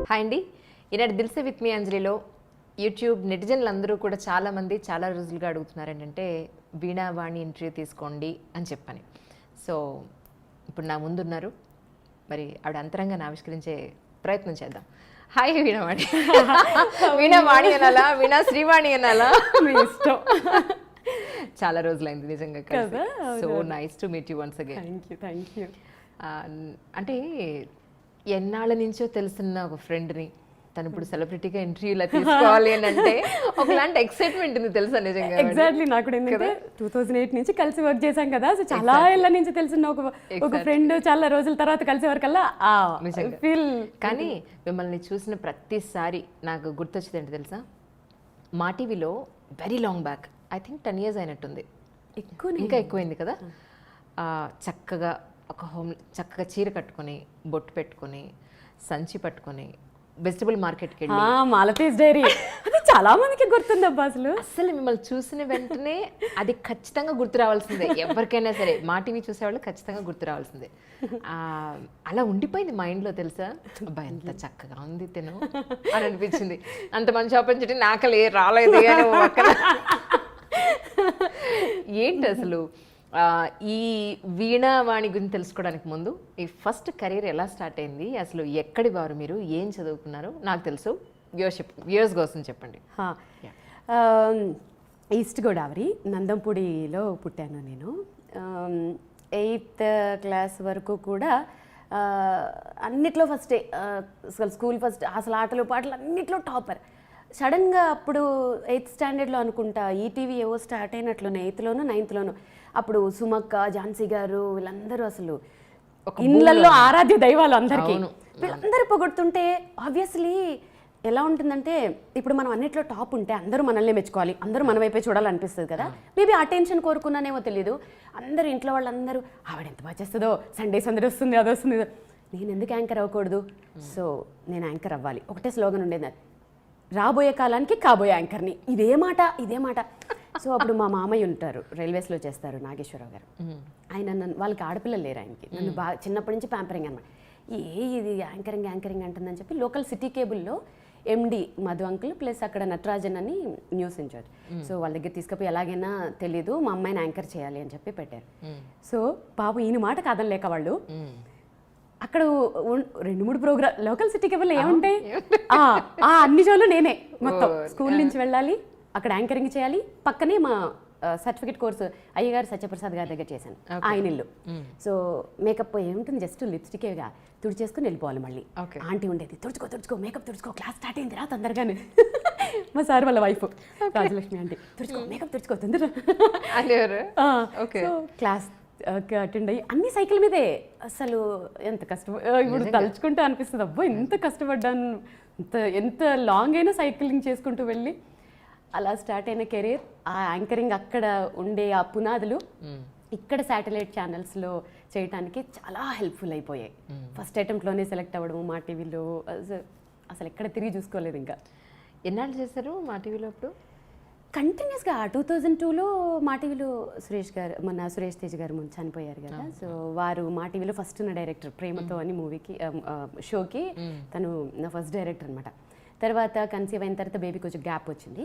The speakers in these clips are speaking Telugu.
హాయ్ అండి, ఈనాడు దిల్సే విత్ మీ అంజలిలో యూట్యూబ్ నెటిజన్లు అందరూ కూడా చాలామంది చాలా రోజులుగా అడుగుతున్నారు ఏంటంటే వీణావాణి ఇంటర్వ్యూ తీసుకోండి అని చెప్పని. సో ఇప్పుడు నా ముందున్నారు, మరి ఆవిడ అంతరంగాన్ని ఆవిష్కరించే ప్రయత్నం చేద్దాం. హాయ్ వీణావాణి. వీణావాణి అనాలా, వీణా శ్రీవాణి అనాలా, మీ ఇష్టం. చాలా రోజులైంది నిజంగా కలిసి. So nice to meet you once again. Thank you. అంటే ఎన్నాళ్ళ నుంచో తెలుసున్న ఒక ఫ్రెండ్ని తను ఇప్పుడు సెలబ్రిటీగా ఇంటర్వ్యూలా తీసుకోవాలి అని అంటే ఒకలాంటి ఎక్సైట్మెంట్ ఉంది తెలుసా నిజంగా. ఎగ్జాక్ట్లీ. నాకు కూడా ఏంటంటే 2008 నుంచి కలిసి వర్క్ చేశాం కదా, సో చాలా ఏళ్ళ నుంచి తెలిసిన ఒక ఫ్రెండ్ చాలా రోజుల తర్వాత కలిసే వరకల్లా ఫీల్. కానీ మిమ్మల్ని చూసిన ప్రతిసారి నాకు గుర్తొచ్చేది ఏంటి తెలుసా, మా టీవీలో very long back, I think 10 years అయినట్టుంది, ఇంకా ఎక్కువైంది కదా. చక్కగా చక్కగా చీర కట్టుకొని బొట్టు పెట్టుకొని సంచి పట్టుకొని వెజిటబుల్ మార్కెట్కి వెళ్ళి మాలతీస్ డైరీ, అది చాలా మందికి గుర్తుంది అబ్బా. అసలు మిమ్మల్ని చూసిన వెంటనే అది ఖచ్చితంగా గుర్తు రావాల్సిందే, ఎవరికైనా సరే మా టీవీ చూసేవాళ్ళు ఖచ్చితంగా గుర్తు రావాల్సిందే. అలా ఉండిపోయింది మైండ్లో తెలుసా. అబ్బా ఎంత చక్కగా ఉంది తిను అని అనిపించింది. అంత మంచి ఆపర్చునిటీ నాకు రాలేదు అని ఏంటి అసలు ఈ వీణావాణి గురించి తెలుసుకోవడానికి ముందు ఈ ఫస్ట్ కెరీర్ ఎలా స్టార్ట్ అయింది, అసలు ఎక్కడి వారు మీరు, ఏం చదువుకున్నారు? నాకు తెలుసు, వ్యూవర్స్ కోసం చెప్పండి. ఈస్ట్ గోదావరి నందంపూడిలో పుట్టాను నేను. 8th class వరకు కూడా అన్నిట్లో ఫస్టే, అసలు స్కూల్ ఫస్ట్, అసలు ఆటలు పాటలు అన్నిట్లో టాపర్. సడన్గా అప్పుడు 8th standardలో అనుకుంటా ఈటీవీ ఏవో స్టార్ట్ అయినట్లునే, 8thలోనూ 9thలోనూ. అప్పుడు సుమక్క, ఝాన్సీ గారు వీళ్ళందరూ అసలు ఇళ్ళల్లో ఆరాధ్య దైవాలు అందరికీ. వీళ్ళందరూ పొగొడుతుంటే ఆబ్వియస్లీ ఎలా ఉంటుందంటే, ఇప్పుడు మనం అన్నిట్లో టాప్ ఉంటే అందరూ మనల్ని మెచ్చుకోవాలి, అందరూ మన వైపే చూడాలనిపిస్తుంది కదా. మేబీ అటెన్షన్ కోరుకున్నానేమో తెలియదు. అందరూ ఇంట్లో వాళ్ళందరూ ఆవిడ ఎంత బాగా చేస్తుందో, సండేస్ అందరూ వస్తుంది, అది వస్తుంది, నేను ఎందుకు యాంకర్ అవ్వకూడదు, సో నేను యాంకర్ అవ్వాలి. ఒకటే స్లోగన్ ఉండేది అది, రాబోయే కాలానికి కాబోయే యాంకర్ని. ఇదే మాట. సో అప్పుడు మా మామయ్య ఉంటారు, రైల్వేస్లో చేస్తారు, నాగేశ్వరరావు గారు. ఆయన నన్ను, వాళ్ళకి ఆడపిల్లలు లేరు ఆయనకి, నన్ను బాగా చిన్నప్పటి నుంచి ప్యాంపరింగ్ అనమాట. ఇది యాంకరింగ్ అంటుందని చెప్పి లోకల్ సిటీ కేబుల్లో ఎండి మధు అంకుల్ ప్లస్ అక్కడ నటరాజన్ అని న్యూస్ ఇన్ఛార్జ్, సో వాళ్ళ దగ్గర తీసుకుపోయి ఎలాగైనా తెలీదు మా అమ్మాయిని యాంకర్ చేయాలి అని చెప్పి పెట్టారు. సో పాపం ఈయన మాట కాదని వాళ్ళు అక్కడ 2-3 ప్రోగ్రామ్ లోకల్ సిటీ కేబుల్లో ఏముంటాయి, అన్ని షోలు నేనే మొత్తం. స్కూల్ నుంచి వెళ్ళాలి, అక్కడ యాంకరింగ్ చేయాలి, పక్కనే మా సర్టిఫికేట్ కోర్సు అయ్యగారు సత్యప్రసాద్ గారి దగ్గర చేశాను, ఆయన ఇల్లు. సో మేకప్ ఏముంటుంది, జస్ట్ లిప్స్టికేగా తుడిచేసుకుని వెళ్ళిపోవాలి. మళ్ళీ ఆంటీ ఉండేది, తుడుచుకో మేకప్ తుడుచుకో, క్లాస్ స్టార్ట్ అయింది రా తొందరగానే. మా సార్ వాళ్ళ వైఫ్ రాజలక్ష్మి ఆంటీ, తుడుచుకో మేకప్ తుడుచుకో తొందర. క్లాస్ అటెండ్ అయ్యి అన్ని సైకిల్ మీదే. అసలు ఎంత కష్టం, ఇప్పుడు తలుచుకుంటే అనిపిస్తుంది అబ్బో ఎంత కష్టపడ్డాను, ఎంత లాంగ్ అయినా సైక్లింగ్ చేసుకుంటూ వెళ్ళి అలా స్టార్ట్ అయిన కెరీర్. ఆ యాంకరింగ్ అక్కడ ఉండే ఆ పునాదులు ఇక్కడ శాటిలైట్ ఛానల్స్లో చేయడానికి చాలా హెల్ప్ఫుల్ అయిపోయాయి. ఫస్ట్ అటెంప్ట్లోనే సెలెక్ట్ అవ్వడము మా టీవీలో, అసలు ఎక్కడ తిరిగి చూసుకోలేదు. ఇంకా ఎన్నాళ్ళు చేశారు మా టీవీలో? అప్పుడు కంటిన్యూస్గా 2002లో మా టీవీలో సురేష్ తేజ్ గారు ముందు చనిపోయారు కదా, సో వారు మా టీవీలో ఫస్ట్ ఉన్న డైరెక్టర్, ప్రేమతో అని మూవీకి షోకి తను నా ఫస్ట్ డైరెక్టర్ అనమాట. తర్వాత కన్సీవ్ అయిన తర్వాత బేబీ కొంచెం గ్యాప్ వచ్చింది.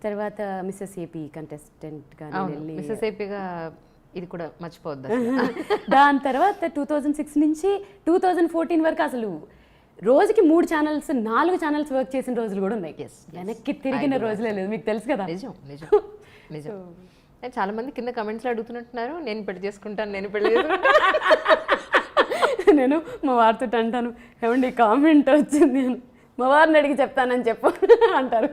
తర్వాత మిస్సెస్ ఏపీ కంటెస్టెంట్గా వెళ్ళి, మిస్సెస్ ఏపీగా ఇది కూడా మర్చిపోవద్దు. దాని తర్వాత 2006 నుంచి 2014 వరకు అసలు రోజుకి 3 ఛానల్స్ 4 ఛానల్స్ వర్క్ చేసిన రోజులు కూడా ఉన్నాయి. వెనక్కి తిరిగిన రోజులే లేదు, మీకు తెలుసు కదా. నిజం. చాలా మంది కింద కమెంట్స్లో అడుగుతున్నట్టున్నారు, నేను పెళ్లి చేసుకుంటాను. నేను మా వారితో అంటాను, ఏమండి కామెంట్ వచ్చింది, మా వారిని అడిగి చెప్తానని చెప్పు అంటారు.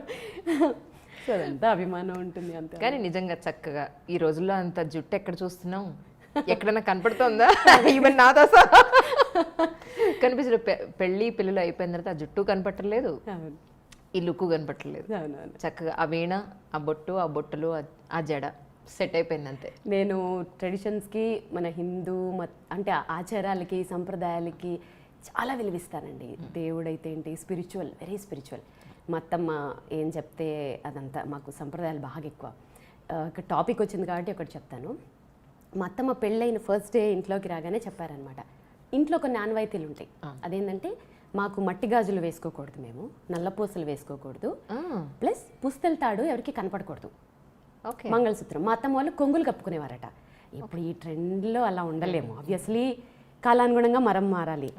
సో అదంతా అభిమానం ఉంటుంది అంతే. కానీ నిజంగా చక్కగా ఈ రోజుల్లో అంత జుట్టు ఎక్కడ చూస్తున్నాం, ఎక్కడైనా కనపడుతుందా? ఈవెన్ నాతో కనిపించదు. పెళ్ళి పిల్లలు అయిపోయిన తర్వాత ఆ జుట్టు కనపట్టలేదు, ఈ లుక్ కనపట్టలేదు. చక్కగా ఆ వీణ, ఆ బొట్టు, ఆ బొట్టలు, ఆ జడ సెట్ అయిపోయింది అంతే. నేను ట్రెడిషన్స్కి, మన హిందూ అంటే ఆచారాలకి, సంప్రదాయాలకి చాలా విలువిస్తానండి. దేవుడైతే ఏంటి, స్పిరిచువల్, వెరీ స్పిరిచువల్. మా అత్తమ్మ ఏం చెప్తే అదంతా, మాకు సంప్రదాయాలు బాగా ఎక్కువ. ఒక టాపిక్ వచ్చింది కాబట్టి ఒకటి చెప్తాను. మా అత్తమ్మ పెళ్ళైన ఫస్ట్ డే ఇంట్లోకి రాగానే చెప్పారనమాట, ఇంట్లో కొన్ని ఆనవాయితీలు ఉంటాయి. అదేంటంటే మాకు మట్టి గాజులు వేసుకోకూడదు, మేము నల్లపూసలు వేసుకోకూడదు, ప్లస్ పుస్తల తాడు ఎవరికి కనపడకూడదు, ఓకే. మంగళసూత్రం. మా అత్తమ్మ వాళ్ళు కొంగులు కప్పుకునేవారట. ఇప్పుడు ఈ ట్రెండ్లో అలా ఉండలేము, ఆబ్వియస్లీ కాలానుగుణంగా మారాలి.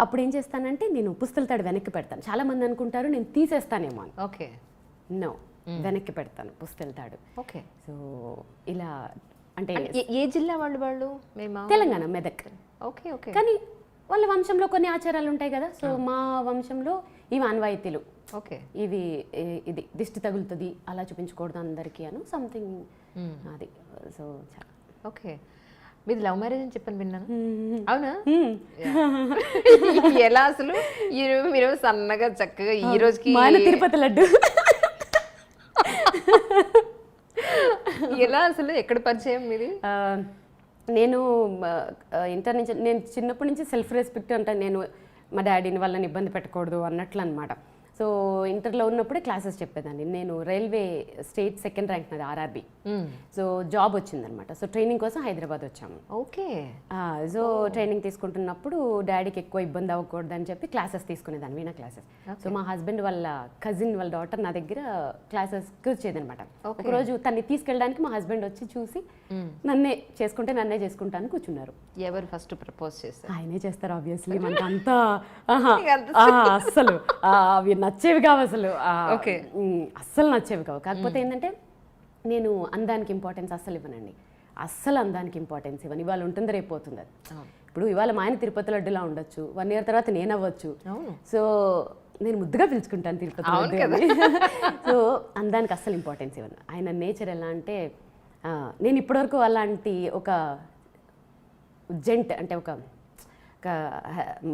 అప్పుడు ఏం చేస్తానంటే నేను పుస్తల తాడు వెనక్కి పెడతాను. చాలా మంది అనుకుంటారు నేను తీసేస్తానేమో అని. ఓకే. నో, వెనక్కి పెడతాను పుస్తల తాడు. ఓకే. సో ఇలా అంటే ఏ జిల్లా వాళ్ళు? మేము తెలంగాణ, మెదక్. ఓకే. ఓకే. కానీ వాళ్ళ వంశంలో కొన్ని ఆచారాలు ఉంటాయి కదా. సో మా వంశంలో ఇవి ఆన్వాయితీలు. ఓకే. ఇది ఇది దిష్టి తగులుతుంది అలా చూపించకూడదు అందరికీ అను సంథింగ్ అది. So okay. మీది లవ్ మ్యారేజ్ అని చెప్పని విన్నాను, అవునా? ఎలా అసలు మీరు సన్నగా చక్కగా ఈ రోజుకి తిరుపతి లడ్డు ఎలా అసలు ఎక్కడ పరిచయం మీది? నేను ఇంటర్ నుంచి, నేను చిన్నప్పటి నుంచి సెల్ఫ్ రెస్పెక్ట్ అంటే నేను మా డాడీని వాళ్ళని ఇబ్బంది పెట్టకూడదు అన్నట్లు అనమాట. సో ఇంటర్లో ఉన్నప్పుడే క్లాసెస్ చెప్పేదాన్ని. నేను రైల్వే స్టేట్ సెకండ్ ర్యాంక్ నాది, ఆర్ఆర్బి. సో జాబ్ వచ్చిందనమాట. సో ట్రైనింగ్ కోసం హైదరాబాద్ వచ్చాము. ఓకే. సో ట్రైనింగ్ తీసుకుంటున్నప్పుడు డాడీకి ఎక్కువ ఇబ్బంది అవ్వకూడదు అని చెప్పి క్లాసెస్ తీసుకునేదాన్ని, వీణా క్లాసెస్. సో మా హస్బెండ్ వాళ్ళ కజిన్ వాళ్ళ డాటర్ నా దగ్గర క్లాసెస్కి వచ్చేదనమాట. ఒకరోజు తన్ని తీసుకెళ్ళడానికి మా హస్బెండ్ వచ్చి చూసి నన్నే చేసుకుంటాను కూర్చున్నారు. ఎవరు ఫస్ట్ ప్రపోజ్ చేస్తారు? ఆయనే చేస్తారు ఆబ్వియస్లీ. మనకు అంతా అస్సలు అవి నచ్చేవి కావు అసలు, అస్సలు నచ్చేవి కావు. కాకపోతే ఏంటంటే నేను అందానికి ఇంపార్టెన్స్ అస్సలు ఇవ్వనండి, అస్సలు అందానికి ఇంపార్టెన్స్ ఇవ్వను. ఇవాళ ఉంటుంది రేపు పోతుంది అది. ఇప్పుడు ఇవాళ మా ఆయన తిరుపతి లడ్డులా ఉండొచ్చు, 1 year తర్వాత నేను అవ్వచ్చు. సో నేను ముద్దుగా పిలుచుకుంటాను తిరుపతి లడ్డు. సో అందానికి అస్సలు ఇంపార్టెన్స్ ఇవ్వను. ఆయన నేచర్ ఎలా అంటే నేను ఇప్పటివరకు అలాంటి ఒక జెంట్ అంటే ఒక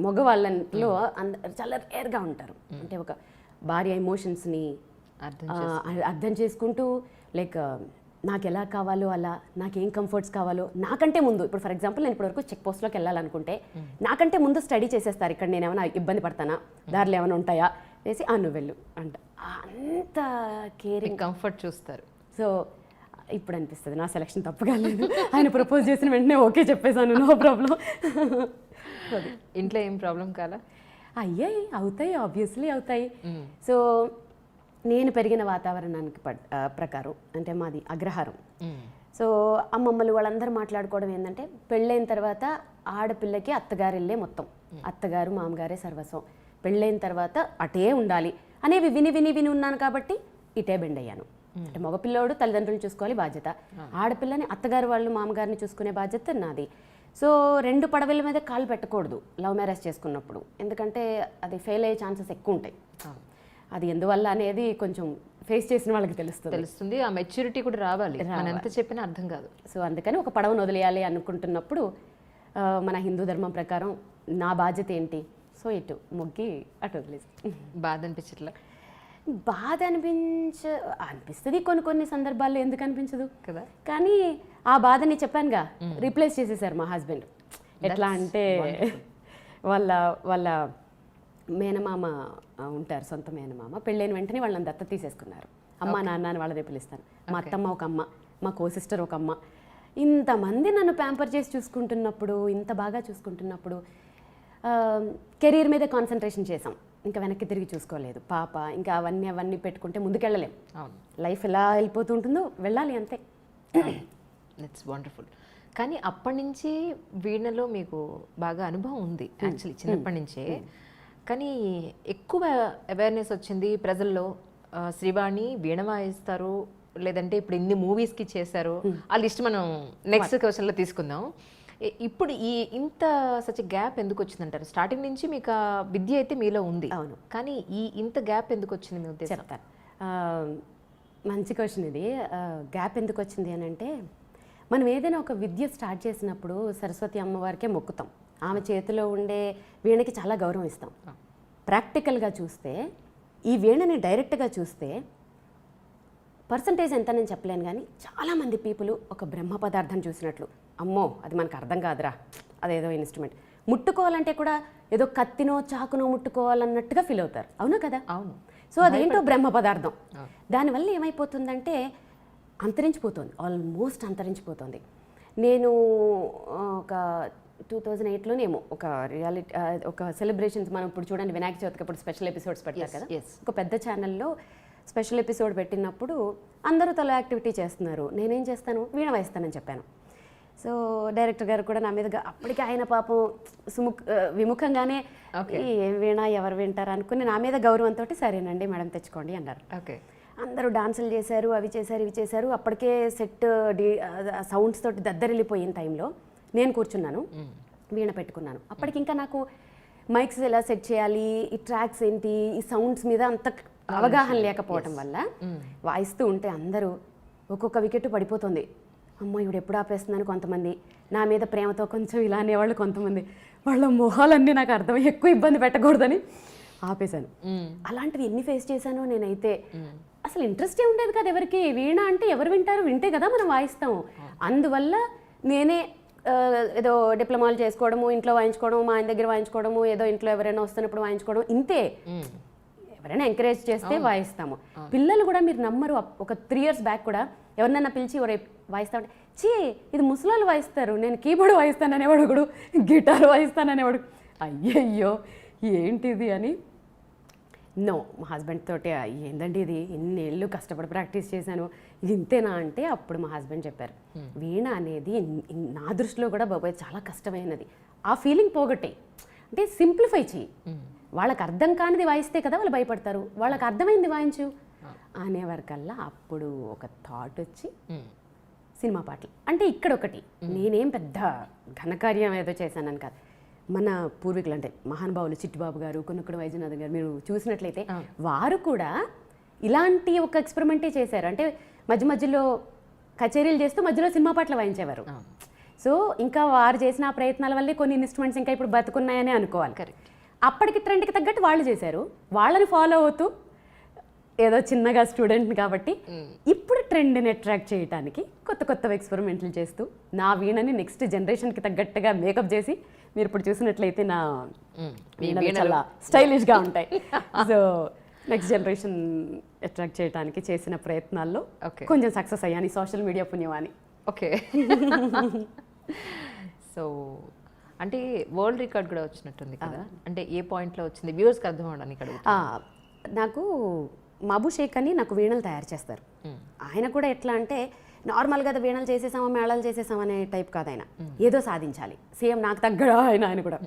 మగవాళ్ళలో చాలా రేర్గా ఉంటారు. అంటే ఒక భార్య ఎమోషన్స్ని అర్థం చేసుకుంటూ లైక్ నాకు ఎలా కావాలో అలా, నాకేం కంఫర్ట్స్ కావాలో నాకంటే ముందు. ఇప్పుడు ఫర్ ఎగ్జాంపుల్ నేను ఇప్పటివరకు చెక్ పోస్ట్లోకి వెళ్ళాలనుకుంటే నాకంటే ముందు స్టడీ చేసేస్తారు. ఇక్కడ నేను ఏమైనా ఇబ్బంది పడతానా, దారిలో ఏమైనా ఉంటాయా వేసి నువ్వు వెళ్ళు అంట. అంత కేరింగ్, కంఫర్ట్ చూస్తారు. సో ఇప్పుడు అనిపిస్తుంది నా సెలక్షన్ తప్పు కాలేదు. ఆయన ప్రపోజ్ చేసిన వెంటనే ఓకే చెప్పేశాను, నో ప్రాబ్లం. ఇంట్లో ఏం ప్రాబ్లం కాలా? అయ్యాయి, అవుతాయి, ఆబ్వియస్లీ అవుతాయి. సో నేను పెరిగిన వాతావరణానికి ప్రకారం అంటే మాది అగ్రహారం. సో అమ్మమ్మలు వాళ్ళందరూ మాట్లాడుకోవడం ఏంటంటే పెళ్ళైన తర్వాత ఆడపిల్లకి అత్తగారు వెళ్ళే మొత్తం, అత్తగారు మామగారే సర్వస్వం, పెళ్ళైన తర్వాత అటే ఉండాలి అనేవి విని విని విని ఉన్నాను కాబట్టి ఇటే బెండ్ అయ్యాను. అంటే మగపిల్లోడు తల్లిదండ్రులు చూసుకోవాలి బాధ్యత, ఆడపిల్లని అత్తగారు వాళ్ళు మామగారిని చూసుకునే బాధ్యత నాది. సో 2 పడవల మీద కాలు పెట్టకూడదు లవ్ మ్యారేజ్ చేసుకున్నప్పుడు, ఎందుకంటే అది ఫెయిల్ అయ్యే ఛాన్సెస్ ఎక్కువ ఉంటాయి. అది ఎందువల్ల అనేది కొంచెం ఫేస్ చేసిన వాళ్ళకి తెలుస్తుంది. ఆ మెచ్యూరిటీ కూడా రావాలి, ఎంత చెప్పినా అర్థం కాదు. సో అందుకని ఒక పడవను వదిలేయాలి అనుకుంటున్నప్పుడు మన హిందూ ధర్మం ప్రకారం నా బాధ్యత ఏంటి, సో ఇటు మొగ్గి అటు వదిలేసి. బాధ అనిపించట్లా? బాధ అనిపిస్తుంది కొన్ని సందర్భాల్లో, ఎందుకు అనిపించదు కదా. కానీ ఆ బాధని చెప్పానుగా రీప్లేస్ చేసేసారు మా హస్బెండ్. ఎట్లా అంటే వాళ్ళ మేనమామ ఉంటారు, సొంత మేనమామ, పెళ్ళైన వెంటనే వాళ్ళని దత్త తీసేసుకున్నారు. అమ్మ నాన్న అని వాళ్ళదే పిలుస్తాను. మా అత్తమ్మ ఒక అమ్మ, మా కో సిస్టర్ ఒక అమ్మ. ఇంతమంది నన్ను ప్యాంపర్ చేసి చూసుకుంటున్నప్పుడు, ఇంత బాగా చూసుకుంటున్నప్పుడు కెరీర్ మీద కాన్సన్ట్రేషన్ చేసాం. ఇంకా వెనక్కి తిరిగి చూసుకోలేదు. పాప ఇంకా అవన్నీ పెట్టుకుంటే ముందుకెళ్ళలేం. లైఫ్ ఎలా వెళ్ళిపోతుంటుందో వెళ్ళాలి అంతే. It's wonderful. కానీ అప్పటి నుంచి వీణలో మీకు బాగా అనుభవం ఉంది యాక్చువల్లీ, చిన్నప్పటి నుంచే. కానీ ఎక్కువ అవేర్నెస్ వచ్చింది ప్రజల్లో, శ్రీవాణి వీణ వాయిస్తారు, లేదంటే ఇప్పుడు ఇన్ని మూవీస్కి చేశారు, ఆ లిస్ట్ మనం నెక్స్ట్ క్వశ్చన్లో తీసుకుందాం. ఇప్పుడు ఇంత సచ్ గ్యాప్ ఎందుకు వచ్చిందంటారు? స్టార్టింగ్ నుంచి మీకు ఆ విద్య అయితే మీలో ఉంది, అవును, కానీ ఇంత గ్యాప్ ఎందుకు వచ్చింది మీ ఉద్దేశం? చెప్తాను. మంచి క్వశ్చన్ ఇది. గ్యాప్ ఎందుకు వచ్చింది అని అంటే, మనం ఏదైనా ఒక విద్య స్టార్ట్ చేసినప్పుడు సరస్వతి అమ్మవారికే మొక్కుతాం, ఆమె చేతిలో ఉండే వీణకి చాలా గౌరవం ఇస్తాం. ప్రాక్టికల్గా చూస్తే ఈ వీణని డైరెక్ట్గా చూస్తే పర్సంటేజ్ ఎంత నేను చెప్పలేను, కానీ చాలామంది పీపుల్ ఒక బ్రహ్మ పదార్థం చూసినట్లు, అమ్మో అది మనకు అర్థం కాదురా, అదేదో ఇన్స్ట్రుమెంట్, ముట్టుకోవాలంటే కూడా ఏదో కత్తినో చాకునో ముట్టుకోవాలన్నట్టుగా ఫీల్ అవుతారు. అవునా కదా? అవును. సో అదేంటో బ్రహ్మ పదార్థం. దానివల్ల ఏమైపోతుందంటే అంతరించిపోతుంది, ఆల్మోస్ట్ అంతరించిపోతుంది. నేను ఒక 2008లోనేమో ఒక రియాలిటీ ఒక సెలబ్రేషన్స్ మనం ఇప్పుడు చూడండి వినాయక చవితికి అప్పుడు స్పెషల్ ఎపిసోడ్స్ పెడతారు కదా, ఒక పెద్ద ఛానల్లో స్పెషల్ ఎపిసోడ్ పెట్టినప్పుడు అందరూ తల యాక్టివిటీ చేస్తున్నారు, నేనేం చేస్తాను, వీణ వాయిస్తానని చెప్పాను. సో డైరెక్టర్ గారు కూడా నా మీదుగా అప్పటికి ఆయన పాపం విముఖంగానే ఏం వీణ ఎవరు వింటారు అనుకుని నా మీద గౌరవంతో సరేనండి మేడం తెచ్చుకోండి అన్నారు. ఓకే, అందరూ డాన్సులు చేశారు, అవి చేశారు, ఇవి చేశారు. అప్పటికే సెట్ సౌండ్స్ తోటి దద్దరిల్లిపోయిన టైంలో నేను కూర్చున్నాను, వీణ పెట్టుకున్నాను. అప్పటికి ఇంకా నాకు మైక్స్ ఎలా సెట్ చేయాలి, ఈ ట్రాక్స్ ఏంటి, ఈ సౌండ్స్ మీద అంత అవగాహన లేకపోవటం వల్ల వాయిస్తూ ఉంటే అందరూ ఒక్కొక్క వికెట్ పడిపోతుంది. అమ్మో ఇవిడు ఎప్పుడు ఆపేస్తుందని కొంతమంది, నా మీద ప్రేమతో కొంచెం ఇలా అనేవాళ్ళు కొంతమంది, వాళ్ళ మొహాలన్నీ నాకు అర్థం, ఎక్కువ ఇబ్బంది పెట్టకూడదని ఆపేశాను. అలాంటివి ఎన్ని ఫేస్ చేశానో నేనైతే. అసలు ఇంట్రెస్టే ఉండేది కదా ఎవరికి, వీణ అంటే ఎవరు వింటారు, వింటే కదా మనం వాయిస్తాము. అందువల్ల నేనే ఏదో డిప్లొమాలు చేసుకోవడము, ఇంట్లో వాయించుకోవడం, మా ఆయన దగ్గర వాయించుకోవడము, ఏదో ఇంట్లో ఎవరైనా వస్తున్నప్పుడు వాయించుకోవడం, ఇంతే. ఎవరైనా ఎంకరేజ్ చేస్తే వాయిస్తాము. పిల్లలు కూడా మీరు నమ్మరు, ఒక 3 years బ్యాక్ కూడా ఎవరినైనా పిలిచి వాయిస్తా ఉంటే, చీ ఇది ముసలాళ్ళు వాయిస్తారు, నేను కీబోర్డ్ వాయిస్తాను అనేవాడు ఒకడు, గిటార్ వాయిస్తాను అనేవాడు. అయ్యయ్యో ఏంటిది అని. నో, మా హస్బెండ్ తోటి ఏందండి ఇది, ఇన్నేళ్ళు కష్టపడి ప్రాక్టీస్ చేశాను, ఇది ఇంతేనా అంటే అప్పుడు మా హస్బెండ్ చెప్పారు, వీణ అనేది నా దృష్టిలో కూడా బాబాయ్ చాలా కష్టమైనది, ఆ ఫీలింగ్ పోగొట్టే, అంటే సింప్లిఫై చెయ్యి. వాళ్ళకి అర్థం కానిది వాయిస్తే కదా వాళ్ళు భయపడతారు, వాళ్ళకి అర్థమైంది వాయించు అనేవారికల్లా అప్పుడు ఒక థాట్ వచ్చి సినిమా పాటలు. అంటే ఇక్కడ ఒకటి, నేనేం పెద్ద ఘనకార్యం ఏదో చేశానని కాదు, మన పూర్వీకులు అంటే మహానుభావులు చిట్టిబాబు గారు, కొనుక్కుడు వైద్యనాథన్ గారు మీరు చూసినట్లయితే వారు కూడా ఇలాంటి ఒక ఎక్స్పెరిమెంటే చేశారు. అంటే మధ్య మధ్యలో కచేరీలు చేస్తూ మధ్యలో సినిమా పాటలు వాయించేవారు. సో ఇంకా వారు చేసిన ప్రయత్నాల వల్లే కొన్ని ఇన్స్ట్రుమెంట్స్ ఇంకా ఇప్పుడు బతుకున్నాయని అనుకోవాలి. కరెక్ట్. అప్పటికి ట్రెండ్కి తగ్గట్టు వాళ్ళు చేశారు, వాళ్ళని ఫాలో అవుతూ ఏదో చిన్నగా స్టూడెంట్ని కాబట్టి ఇప్పుడు ట్రెండ్ని అట్రాక్ట్ చేయడానికి కొత్త కొత్త ఎక్స్పెరిమెంట్లు చేస్తూ నా వీణని నెక్స్ట్ జనరేషన్కి తగ్గట్టుగా మేకప్ చేసి మీరు ఇప్పుడు చూసినట్లయితే నా వీణలు చాలా స్టైలిష్గా ఉంటాయి. సో నెక్స్ట్ జనరేషన్ అట్రాక్ట్ చేయడానికి చేసిన ప్రయత్నాల్లో కొంచెం సక్సెస్ అయ్యాను, సోషల్ మీడియా పుణ్యమాని. ఓకే. సో అంటే వరల్డ్ రికార్డ్ కూడా వచ్చినట్టుంది కదా, అంటే ఏ పాయింట్లో వచ్చింది వ్యూవర్స్కి అర్థం అవడానికి అడుగుతా. నాకు మబు షేక్ అని నాకు వీణలు తయారు చేస్తారు. ఆయన కూడా ఎట్లా అంటే నార్మల్గా వీణలు చేసేసామా మేళాలు చేసేసామా అనే టైప్ కాదు ఆయన, ఏదో సాధించాలి, సేమ్ నాకు తగ్గడా ఆయన కూడా.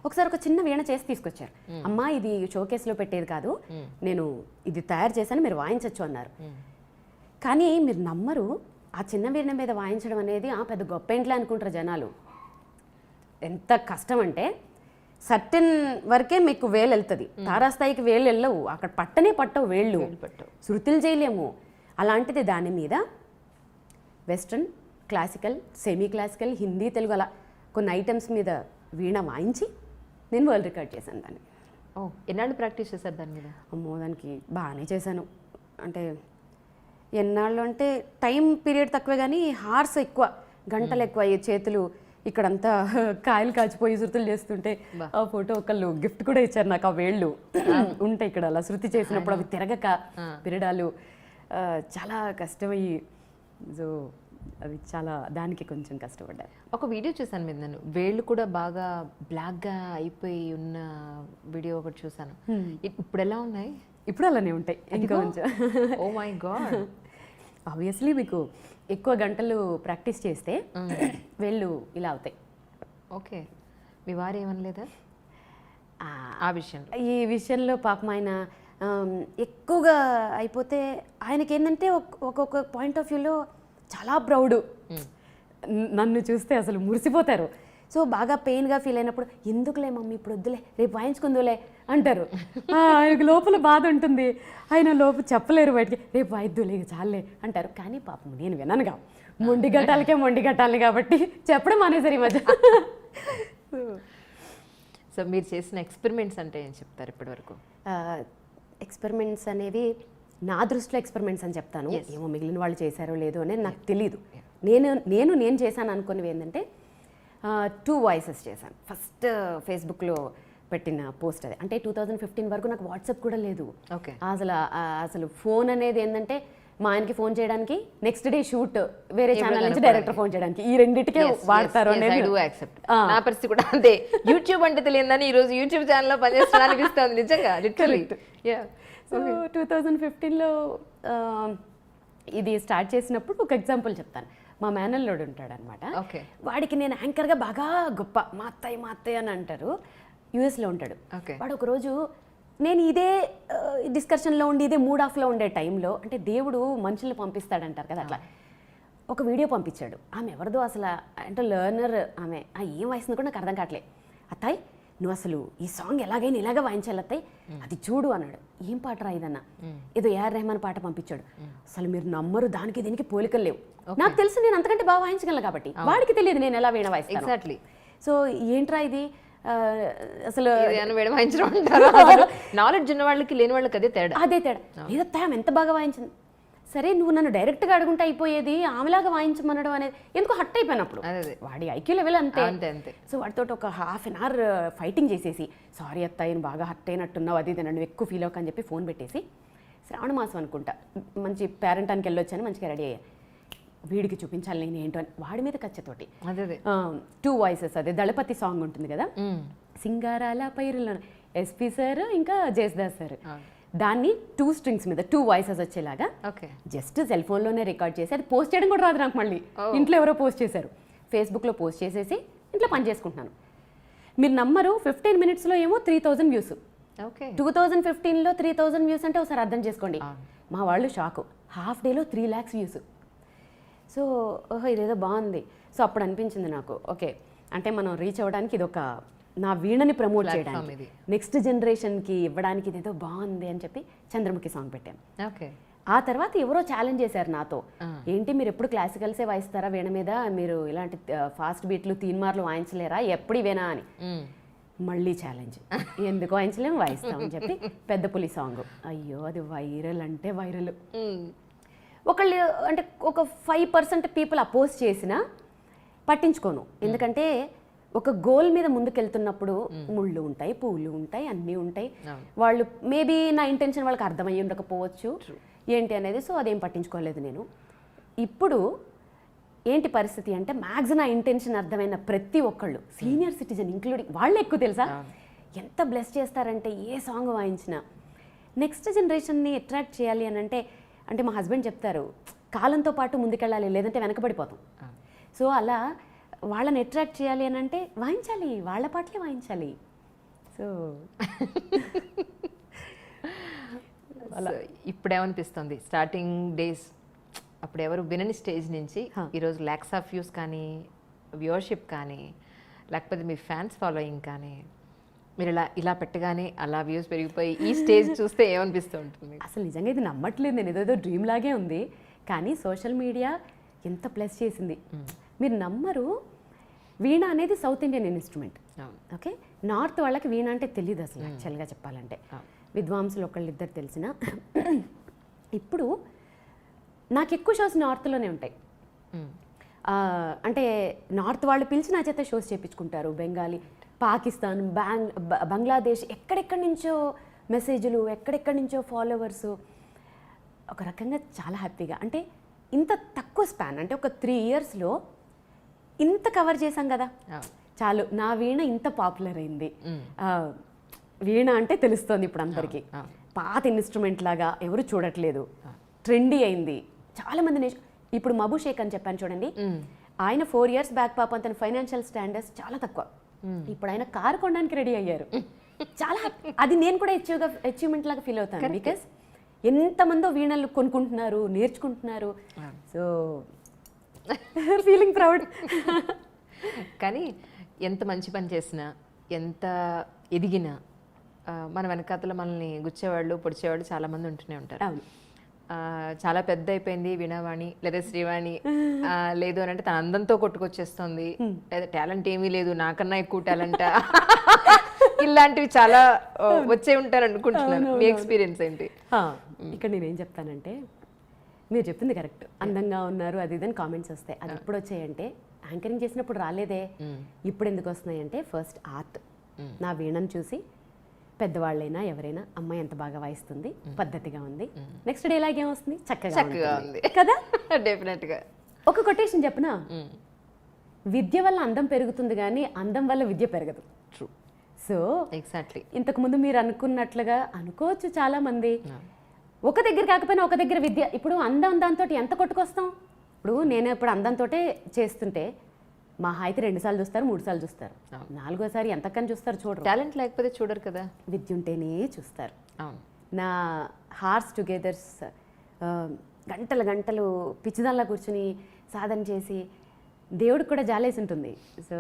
ఒకసారి ఒక చిన్న వీణ చేసి తీసుకొచ్చారు, అమ్మా ఇది షోకేస్లో పెట్టేది కాదు, నేను ఇది తయారు చేశాను మీరు వాయించవచ్చు అన్నారు. కానీ మీరు నమ్మరు, ఆ చిన్న వీణ మీద వాయించడం అనేది పెద్ద గొప్ప ఇంట్లో అనుకుంటారు జనాలు. ఎంత కష్టం అంటే సర్టెన్ వరకే మీకు వేలు వెళ్తుంది, తారాస్థాయికి వేలు వెళ్ళవు, అక్కడ పట్టవు వేళ్ళు, శృతులు చేయలేము. అలాంటిది దాని మీద western, classical, semi classical, Hindi, Telugu అలా కొన్ని ఐటమ్స్ మీద వీణ వాయించి నేను వరల్డ్ రికార్డ్ చేశాను దాన్ని. ఎన్నాళ్ళు ప్రాక్టీస్ చేశారు దాని మీద? అమ్మో దానికి బాగానే చేశాను. అంటే ఎన్నాళ్ళు అంటే టైం పీరియడ్ తక్కువే కానీ హార్స్ ఎక్కువ, గంటలు ఎక్కువ. ఈ చేతులు ఇక్కడంతా కాయలు కాచిపోయి శృతులు చేస్తుంటే ఆ ఫోటో ఒకళ్ళు గిఫ్ట్ కూడా ఇచ్చారు నాకు, ఆ వేళ్ళు ఉంటాయి ఇక్కడ అలా శృతి చేసినప్పుడు అవి తిరగక పిరడాలు చాలా కష్టమయ్యి. సో అవి చాలా దానికి కొంచెం కష్టపడ్డాను. ఒక వీడియో చూసాను మీద, నేను వేళ్ళు కూడా బాగా బ్లాక్గా అయిపోయి ఉన్న వీడియో ఒకటి చూసాను, ఇప్పుడు ఎలా ఉన్నాయి? ఇప్పుడు అలానే ఉంటాయి ఇంకా కొంచెం. Oh my God. ఆబ్వియస్లీ మీకు ఎక్కువ గంటలు ప్రాక్టీస్ చేస్తే వేళ్ళు ఇలా అవుతాయి. ఓకే, మీ వారు ఏమనలేదా ఆ విషయంలో? ఈ విషయంలో పాపం ఆయన ఎక్కువగా అయిపోతే ఆయనకి ఏంటంటే ఒక్కొక్క పాయింట్ ఆఫ్ వ్యూలో చాలా ప్రౌడ్, నన్ను చూస్తే అసలు మురిసిపోతారు. సో బాగా పెయిన్గా ఫీల్ అయినప్పుడు ఎందుకులే మమ్మీ ఇప్పుడు వద్దులే రేపు వాయించుకుందులే అంటారు. ఆయనకు లోపల బాధ ఉంటుంది, ఆయన లోపల చెప్పలేరు బయటికి, రేపు వాయిద్దులే చాలే అంటారు. కానీ పాపం నేను విననుగా, మొండి గట్టాలి కాబట్టి చెప్పడం మానేసరి ఈ మధ్య. సో మీరు చేసిన ఎక్స్పెరిమెంట్స్ అంటే ఏం చెప్తారు ఇప్పటి వరకు? ఎక్స్పెరిమెంట్స్ అనేవి నా దృష్టిలో ఎక్స్పెరిమెంట్స్ అని చెప్తాను, ఏమో మిగిలిన వాళ్ళు చేశారో లేదో అనేది నాకు తెలీదు. నేను చేశాను అనుకునేవి ఏంటంటే 2 వాయిసెస్ చేశాను. ఫస్ట్ ఫేస్బుక్లో పెట్టిన పోస్ట్ అది, అంటే 2015 వరకు నాకు వాట్సాప్ కూడా లేదు. ఓకే. అసలు ఫోన్ అనేది ఏంటంటే మా ఆయనకి ఫోన్ చేయడానికి, నెక్స్ట్ డే షూట్ వేరే ఛానల్ నుంచి డైరెక్టర్ ఫోన్ చేయడానికి, ఈ రెండింటికే వాడతారు అనేది నా పరిస్థితి కూడా అంతే. యూట్యూబ్ అంటే తెలియదని ఈ రోజు యూట్యూబ్ ఛానల్లో పనిచేస్తున్నా అనిపిస్తుంది నిజంగా, లిటరల్లీ. సో 2015లో ఇది స్టార్ట్ చేసినప్పుడు ఒక ఎగ్జాంపుల్ చెప్తాను. మా మేనల్లోడు ఉంటాడు అనమాట, వాడికి నేను యాంకర్గా బాగా గొప్ప, మా అత్తయ్య అని అంటారు, యూఎస్లో ఉంటాడు. వాడు ఒకరోజు నేను ఇదే డిస్కషన్లో ఉండి ఇదే మూడ్ ఆఫ్లో ఉండే టైంలో, అంటే దేవుడు మనుషుల్ని పంపిస్తాడంటారు కదా, అట్లా ఒక వీడియో పంపించాడు. ఆమె ఎవరిదో అసలు, అంటే లెర్నర్ ఆమె, ఏం వాయిస్తుందో కూడా నాకు అర్థం కావట్లే. అత్తాయ్ నువ్వు అసలు ఈ సాంగ్ ఎలాగైనా ఇలాగ వాయించాలి అత్తాయ్, అది చూడు అన్నాడు. ఏం పాట రా ఇదన్నా, ఏదో ఏఆర్ రెహమాన్ పాట పంపించాడు. అసలు మీరు నమ్మరు, దానికి దీనికి పోలికలు లేవు. నాకు తెలుసు నేను అంతకంటే బాగా వాయించగలను కాబట్టి, వాడికి తెలియదు నేను ఎలా వీణ వాయిస్తాను. ఎగ్జాక్ట్లీ. సో ఏంట్రా ఇది అసలు నాలెడ్జ్ ఉన్న వాళ్ళకి లేని వాళ్ళకి అదే తేడా. లేదత్తా ఆమె ఎంత బాగా వాయించింది. సరే నువ్వు నన్ను డైరెక్ట్గా అడుగుంటే అయిపోయేది, ఆమెలాగా వాయించమనడం అనేది ఎందుకు హట్ అయిపోయినప్పుడు. వాడి ఐక్యూ లెవెల్ అంతే. సో వాడితో ఒక హాఫ్ అన్ అవర్ ఫైటింగ్ చేసేసి, సారీ అత్తాయి బాగా హట్ అయినట్టున్నావు, అది నన్ను ఎక్కువ ఫీల్ అవ్వక అని చెప్పి ఫోన్ పెట్టేసి, శ్రావణ మాసం అనుకుంటా, మంచి పేరెంటానికి వెళ్ళొచ్చాను, మంచిగా రెడీ అయ్యా, వీడికి చూపించాలి నేను ఏంటో అని వాడి మీద కచ్చతోటి 2 వాయిసెస్, అదే దళపతి సాంగ్ ఉంటుంది కదా, సింగారాల పైరులో ఎస్పీ సార్ ఇంకా జయస్దాస్ సార్, దాన్ని 2 strings మీద 2 వాయిసెస్ వచ్చేలాగా జస్ట్ సెల్ ఫోన్లోనే రికార్డ్ చేసి, అది పోస్ట్ చేయడం కూడా రాదు నాకు. మళ్ళీ ఇంట్లో ఎవరో పోస్ట్ చేశారు, ఫేస్బుక్లో పోస్ట్ చేసేసి ఇంట్లో పని చేసుకుంటున్నాను. మీరు నమ్మరు, 15 minutesలో ఏమో 3000 వ్యూస్. 2015లో 3000 వ్యూస్ అంటే ఒకసారి అర్థం చేసుకోండి. మా వాళ్ళు షాకు, హాఫ్ డేలో 3 lakhs వ్యూస్. సో ఓహో ఇదేదో బాగుంది. సో అప్పుడు అనిపించింది నాకు, ఓకే అంటే మనం రీచ్ అవ్వడానికి ఇది ఒక, నా వీణని ప్రమోట్ చేయడానికి, నెక్స్ట్ జనరేషన్కి ఇవ్వడానికి ఇదేదో బాగుంది అని చెప్పి చంద్రముఖి సాంగ్ పెట్టాను. ఆ తర్వాత ఎవరో ఛాలెంజ్ చేశారు నాతో, ఏంటి మీరు ఎప్పుడు క్లాసికల్సే వాయిస్తారా వీణ మీద, మీరు ఇలాంటి ఫాస్ట్ బీట్లు తీన్మార్లు వాయించలేరా, ఎప్పుడు ఇవేనా అని. మళ్ళీ ఛాలెంజ్, ఎందుకు వాయించలేము, వాయిస్తామని చెప్పి పెద్ద పులి సాంగ్. అయ్యో అది వైరల్ అంటే వైరల్. ఒకళ్ళు అంటే ఒక 5% పీపుల్ అపోజ్ చేసినా పట్టించుకోను, ఎందుకంటే ఒక గోల్ మీద ముందుకెళ్తున్నప్పుడు ముళ్ళు ఉంటాయి, పూలు ఉంటాయి, అన్నీ ఉంటాయి. వాళ్ళు మేబీ నా ఇంటెన్షన్ వాళ్ళకి అర్థమయ్యి ఉండకపోవచ్చు ఏంటి అనేది, సో అదేం పట్టించుకోలేదు నేను. ఇప్పుడు ఏంటి పరిస్థితి అంటే, మ్యాక్సిమం నా ఇంటెన్షన్ అర్థమైన ప్రతి ఒక్కళ్ళు, సీనియర్ సిటిజన్ ఇంక్లూడింగ్, వాళ్ళే ఎక్కువ తెలుసా, ఎంత బ్లెస్ చేస్తారంటే ఏ సాంగ్ వాయించినా. నెక్స్ట్ జనరేషన్ని అట్రాక్ట్ చేయాలి అని అంటే మా హస్బెండ్ చెప్తారు, కాలంతో పాటు ముందుకెళ్ళాలి, లేదంటే వెనకబడిపోతాం. సో అలా వాళ్ళని అట్రాక్ట్ చేయాలి అని అంటే వాయించాలి, వాళ్ళ పాటలే వాయించాలి. సో ఇప్పుడేమనిపిస్తుంది, స్టార్టింగ్ డేస్ అప్పుడు ఎవరు వినని స్టేజ్ నుంచి ఈరోజు lakhs of views కానీ, వ్యూవర్షిప్ కానీ, లేకపోతే మీ ఫ్యాన్స్ ఫాలోయింగ్ కానీ, మీరు ఇలా పెట్టగానే అలా వ్యూస్ పెరిగిపోయి ఈ స్టేజ్ చూస్తే ఏమనిపిస్తూ ఉంటుంది? అసలు నిజంగా ఇది నమ్మట్లేదు నేను, ఏదో డ్రీమ్ లాగే ఉంది. కానీ సోషల్ మీడియా ఎంత ప్లస్ చేసింది మీరు నమ్మరు. వీణ అనేది south Indian instrument, okay. North వాళ్ళకి వీణ అంటే తెలియదు అసలు, యాక్చువల్గా చెప్పాలంటే. విద్వాంసులు ఒకళ్ళిద్దరు తెలిసిన. ఇప్పుడు నాకు ఎక్కువ షోస్ నార్త్లోనే ఉంటాయి. అంటే నార్త్ వాళ్ళు పిలిచి నా చేత షోస్ చేయించుకుంటారు. బెంగాలీ, పాకిస్తాన్, బంగ్లాదేశ్, ఎక్కడెక్కడి నుంచో మెసేజ్లు, ఎక్కడెక్కడి నుంచో ఫాలోవర్సు. ఒక రకంగా చాలా హ్యాపీగా, అంటే ఇంత తక్కువ స్పాన్, అంటే ఒక 3 yearsలో ఇంత కవర్ చేశాం కదా, చాలు. నా వీణ ఇంత పాపులర్ అయింది. వీణ అంటే తెలుస్తోంది ఇప్పుడు అందరికీ. పాత ఇన్స్ట్రుమెంట్ లాగా ఎవరు చూడట్లేదు, ట్రెండీ అయింది. చాలామంది ఇప్పుడు మబు షేక్ అని చెప్పాను చూడండి, ఆయన 4 years బ్యాక్ పాపం తన ఫైనాన్షియల్ స్టాండర్డ్స్ చాలా తక్కువ, ఇప్పుడు ఆయన కారు కొనడానికి రెడీ అయ్యారు. చాలా అది నేను కూడా అచీవ్మెంట్ లాగా ఫీల్ అవుతాను, బికాస్ ఎంతమందో వీణలు కొనుక్కుంటున్నారు, నేర్చుకుంటున్నారు. So feeling proud. కానీ ఎంత మంచి పని చేసినా, ఎంత ఎదిగినా, మన వెనకాతల మనల్ని గుచ్చేవాళ్ళు, పొడిచేవాళ్ళు చాలామంది ఉంటూనే ఉంటారు. చాలా పెద్ద అయిపోయింది వీణావాణి లేదా శ్రీవాణి, లేదు అని అంటే తన అందంతో కొట్టుకొచ్చేస్తుంది, లేదా టాలెంట్ ఏమీ లేదు, నాకన్నా ఎక్కువ టాలెంట్, ఇలాంటివి చాలా వచ్చే ఉంటారు అనుకుంటున్నాను. మీ ఎక్స్పీరియన్స్ ఏంటి? ఇక్కడ నేనేం చెప్తానంటే, మీరు చెప్పింది కరెక్ట్, అందంగా ఉన్నారు అది ఇదని కామెంట్స్ వస్తాయి. అది ఎప్పుడు వచ్చాయంటే, యాంకరింగ్ చేసినప్పుడు రాలేదే, ఇప్పుడు ఎందుకు వస్తున్నాయి అంటే, ఫస్ట్ ఆర్ట్. నా వీణను చూసి పెద్దవాళ్ళైనా ఎవరైనా అమ్మాయి ఎంత బాగా వాయిస్తుంది, పద్ధతిగా ఉంది, నెక్స్ట్ డే ఇలాగే వస్తుంది, చక్కగా చక్కగా ఉంటుంది ఉంది కదా. డెఫినెట్గా. ఒక కొటేషన్ చెప్పనా, విద్య వల్ల అందం పెరుగుతుంది కానీ అందం వల్ల విద్య పెరగదు. ట్రూ. So exactly. ఇంతకుముందు మీరు అనుకున్నట్లుగా అనుకోవచ్చు చాలా మంది, ఒక దగ్గర కాకపోయినా ఒక దగ్గర విద్య. ఇప్పుడు అందం దాంతో ఎంత కొట్టుకొస్తాం. ఇప్పుడు నేను ఇప్పుడు అందంతో చేస్తుంటే మా హాయితే 2 సార్లు చూస్తారు, 3 సార్లు చూస్తారు, 4గోసారి ఎంతకని చూస్తారు చూడరు. టాలెంట్ లేకపోతే చూడరు కదా. విద్య ఉంటేనే చూస్తారు. అవును. నా హార్స్ టుగెదర్స్ గంటలు గంటలు పిచ్చిదాల్లా కూర్చుని సాధన చేసి దేవుడికి కూడా జాలేసి ఉంటుంది. సో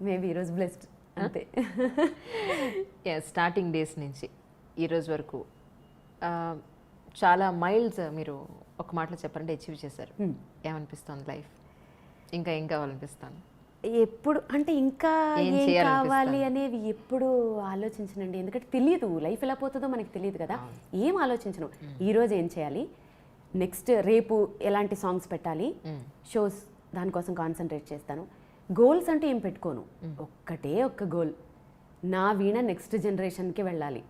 మేబీ ఈరోజు బ్లెస్డ్ అంతే. స్టార్టింగ్ డేస్ నుంచి ఈరోజు వరకు చాలా మైల్స్ మీరు ఒక మాటలో చెప్పారంటే అచీవ్ చేశారు. ఏమనిపిస్తుంది లైఫ్? ఇంకా ఏం కావాలనిపిస్తాను? ఎప్పుడు అంటే ఇంకా ఏం ఏం చేయాలనిపిస్తుంది? కావాలి అనేవి ఎప్పుడు ఆలోచించనండి. ఎందుకంటే తెలియదు, లైఫ్ ఎలా పోతుందో మనకి తెలియదు కదా. ఏం ఆలోచించను. ఈరోజు ఏం చేయాలి, నెక్స్ట్ రేపు ఎలాంటి సాంగ్స్ పెట్టాలి, షోస్ దానికోసం కాన్సన్ట్రేట్ చేస్తాను. గోల్స్ అంటే ఏం పెట్టుకోను. ఒక్కటే ఒక్క గోల్, నా వీణ నెక్స్ట్ జనరేషన్కి వెళ్ళాలి.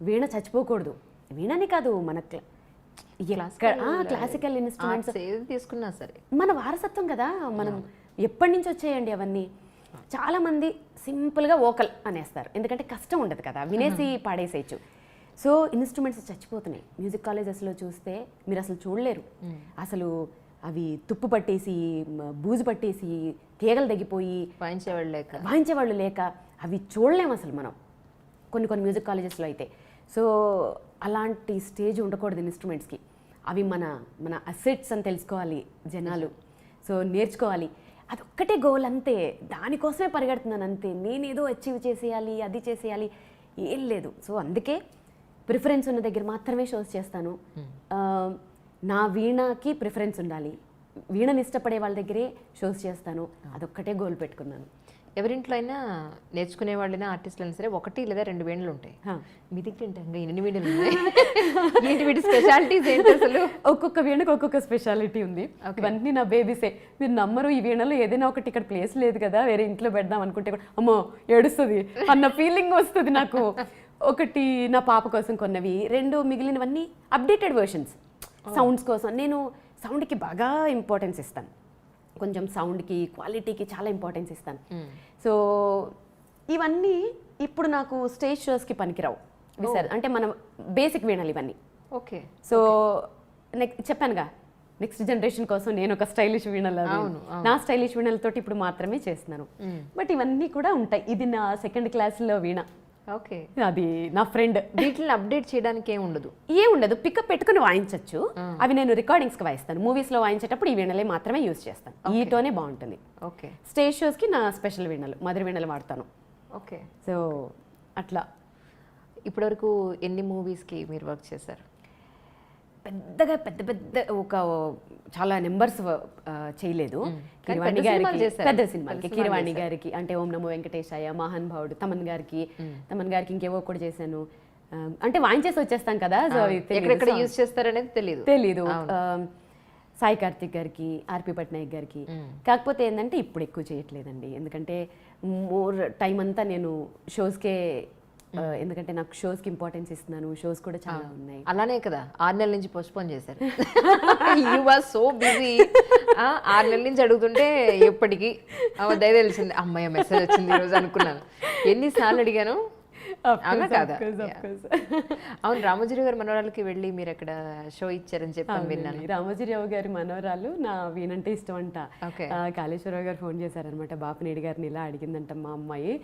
వీణ చచ్చిపోకూడదు. వీణని కాదు, మన క్లాసికల్ ఇన్స్ట్రుమెంట్స్ ఏది తీసుకున్నా సరే మన వారసత్వం కదా. మనం ఎప్పటి నుంచి వచ్చాయండి అవన్నీ. చాలా మంది సింపుల్గా వోకల్ అనేస్తారు, ఎందుకంటే కష్టం ఉండదు కదా, వినేసి పాడేసేయచ్చు. సో ఇన్స్ట్రుమెంట్స్ చచ్చిపోతున్నాయి. మ్యూజిక్ కాలేజెస్లో చూస్తే మీరు అసలు చూడలేరు. అసలు అవి తుప్పు పట్టేసి, బూజు పట్టేసి, తీగలు తగ్గిపోయి వాయించేవాళ్ళు లేక అవి చూడలేము అసలు మనం కొన్ని మ్యూజిక్ కాలేజెస్లో అయితే. సో అలాంటి స్టేజ్ ఉండకూడదు ఇన్స్ట్రుమెంట్స్కి. అవి మన మన అసెట్స్ అని తెలుసుకోవాలి జనాలు. సో నేర్చుకోవాలి. అదొక్కటే గోల్ అంతే. దానికోసమే పరిగెడుతున్నాను అంతే. నేనేదో అచీవ్ చేసేయాలి, అది చేసేయాలి ఏం లేదు. సో అందుకే ప్రిఫరెన్స్ ఉన్న దగ్గర మాత్రమే షోస్ చేస్తాను. నా వీణకి ప్రిఫరెన్స్ ఉండాలి. వీణని ఇష్టపడే వాళ్ళ దగ్గరే షోస్ చేస్తాను. అదొక్కటే గోల్ పెట్టుకున్నాను. ఎవరింట్లో అయినా నేర్చుకునే వాళ్ళైనా ఆర్టిస్టులు అయినా సరే 1 లేదా 2 వీణలు ఉంటాయి. మీ దగ్గర ఏంటంటే ఎన్ని వీణలు ఉన్నాయి? ఏంటి వీటి స్పెషాలిటీస్ ఏంటి అసలు? ఒక్కొక్క వీణకు ఒక్కొక్క స్పెషాలిటీ ఉంది. ఇవన్నీ నా బేబీసే. మీరు నమ్మరు, ఈ వీణలో ఏదైనా ఒకటి ఇక్కడ ప్లేస్ లేదు కదా, వేరే ఇంట్లో పెడదాం అనుకుంటే కూడా అమ్మో ఏడుస్తుంది అన్న ఫీలింగ్ వస్తుంది నాకు. ఒకటి నా పాప కోసం కొన్నవి, 2 మిగిలినవన్నీ అప్డేటెడ్ వర్షన్స్ సౌండ్స్ కోసం. నేను సౌండ్కి బాగా ఇంపార్టెన్స్ ఇస్తాను. కొంచెం సౌండ్కి, క్వాలిటీకి చాలా ఇంపార్టెన్స్ ఇస్తాను. సో ఇవన్నీ ఇప్పుడు నాకు స్టేజ్ షోస్కి పనికిరావు. అంటే మనం బేసిక్ వీణాలు ఇవన్నీ. ఓకే. సో చెప్పానుగా, నెక్స్ట్ జనరేషన్ కోసం నేను ఒక స్టైలిష్ వీణలు, నా స్టైలిష్ వీణలతోటి ఇప్పుడు మాత్రమే చేస్తున్నాను. బట్ ఇవన్నీ కూడా ఉంటాయి. ఇది నా 2nd క్లాస్లో వీణ. ఓకే. అది నా ఫ్రెండ్. వీటిని అప్డేట్ చేయడానికి ఏముండదు. పికప్ పెట్టుకుని వాయించవచ్చు. అవి నేను రికార్డింగ్స్కి వాయిస్తాను. మూవీస్లో వాయించేటప్పుడు ఈ వీణలే మాత్రమే యూజ్ చేస్తాను. ఈటోనే బాగుంటుంది. ఓకే. స్టేజ్ షోస్కి నా స్పెషల్ వీణలు, మదర్ వీణలు వాడతాను. ఓకే. సో అట్లా. ఇప్పటివరకు ఎన్ని మూవీస్కి మీరు వర్క్ చేశారు? పెద్దగా పెద్ద ఒక చాలా నెంబర్స్ చేయలేదు. కిరవాణి గారికి పెద్ద సినిమాలకి, కిరవాణి గారికి అంటే ఓం నమో వెంకటేశాయ, మహాన్ భావుడు, తమన్ గారికి ఇంకేవో కూడా చేశాను. అంటే వాయించేసి వచ్చేస్తాం కదా, సో ఎక్కడెక్కడ యూజ్ చేస్తారనేది తెలీదు. సాయి కార్తిక్ గారికి, ఆర్పి పట్నాయక్ గారికి. కాకపోతే ఏంటంటే ఇప్పుడు ఎక్కువ చేయట్లేదండి, ఎందుకంటే మోర్ టైం అంతా నేను షోస్కే, ఎందుకంటే నాకు షోస్కి ఇంపార్టెన్స్ ఇస్తున్నాను. షోస్ కూడా చాలా ఉన్నాయి. అలానే కదా 6 నెలల నుంచి పోస్ట్పోన్ చేశారు. You are so busy. 6 నెలల నుంచి అడుగుతుంటే ఎప్పటికీ దయ తెలిసింది, అమ్మాయి మెసేజ్ వచ్చింది ఈరోజు అనుకున్నాను. ఎన్నిసార్లు అడిగాను. అవునా కాదా? అవును, రామోజీరావు గారి మనవరాలకి వెళ్ళి మీరు అక్కడ షో ఇచ్చారని చెప్పి విన్నాను. రామోజీరావు గారి మనవరాలు నా వీణంటే ఇష్టం అంట. కాళేశ్వరరావు గారు ఫోన్ చేశారనమాట. బాపినేడి గారిని ఇలా అడిగిందంట మా అమ్మాయి.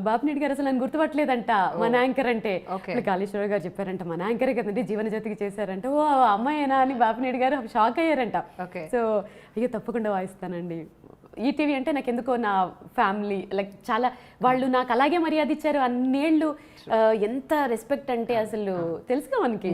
బాపినేడి గారు అసలు నన్ను గుర్తుపట్టలేదంట, మన యాంకర్ అంటే. కాళేశ్వరరావు గారు చెప్పారంట, మన యాంకరే కదండి, జీవన జ్యోతికి చేశారంట. ఓ అమ్మాయేనా అని బాపినేడి గారు షాక్ అయ్యారంట. సో అయ్యో తప్పకుండా వాయిస్తానండి. ఈటీవీ అంటే నాకు ఎందుకో నా ఫ్యామిలీ లైక్ చాలా, వాళ్ళు నాకు అలాగే మర్యాద ఇచ్చారు అన్నేళ్ళు. ఎంత రెస్పెక్ట్ అంటే అసలు తెలుసుగా మనకి.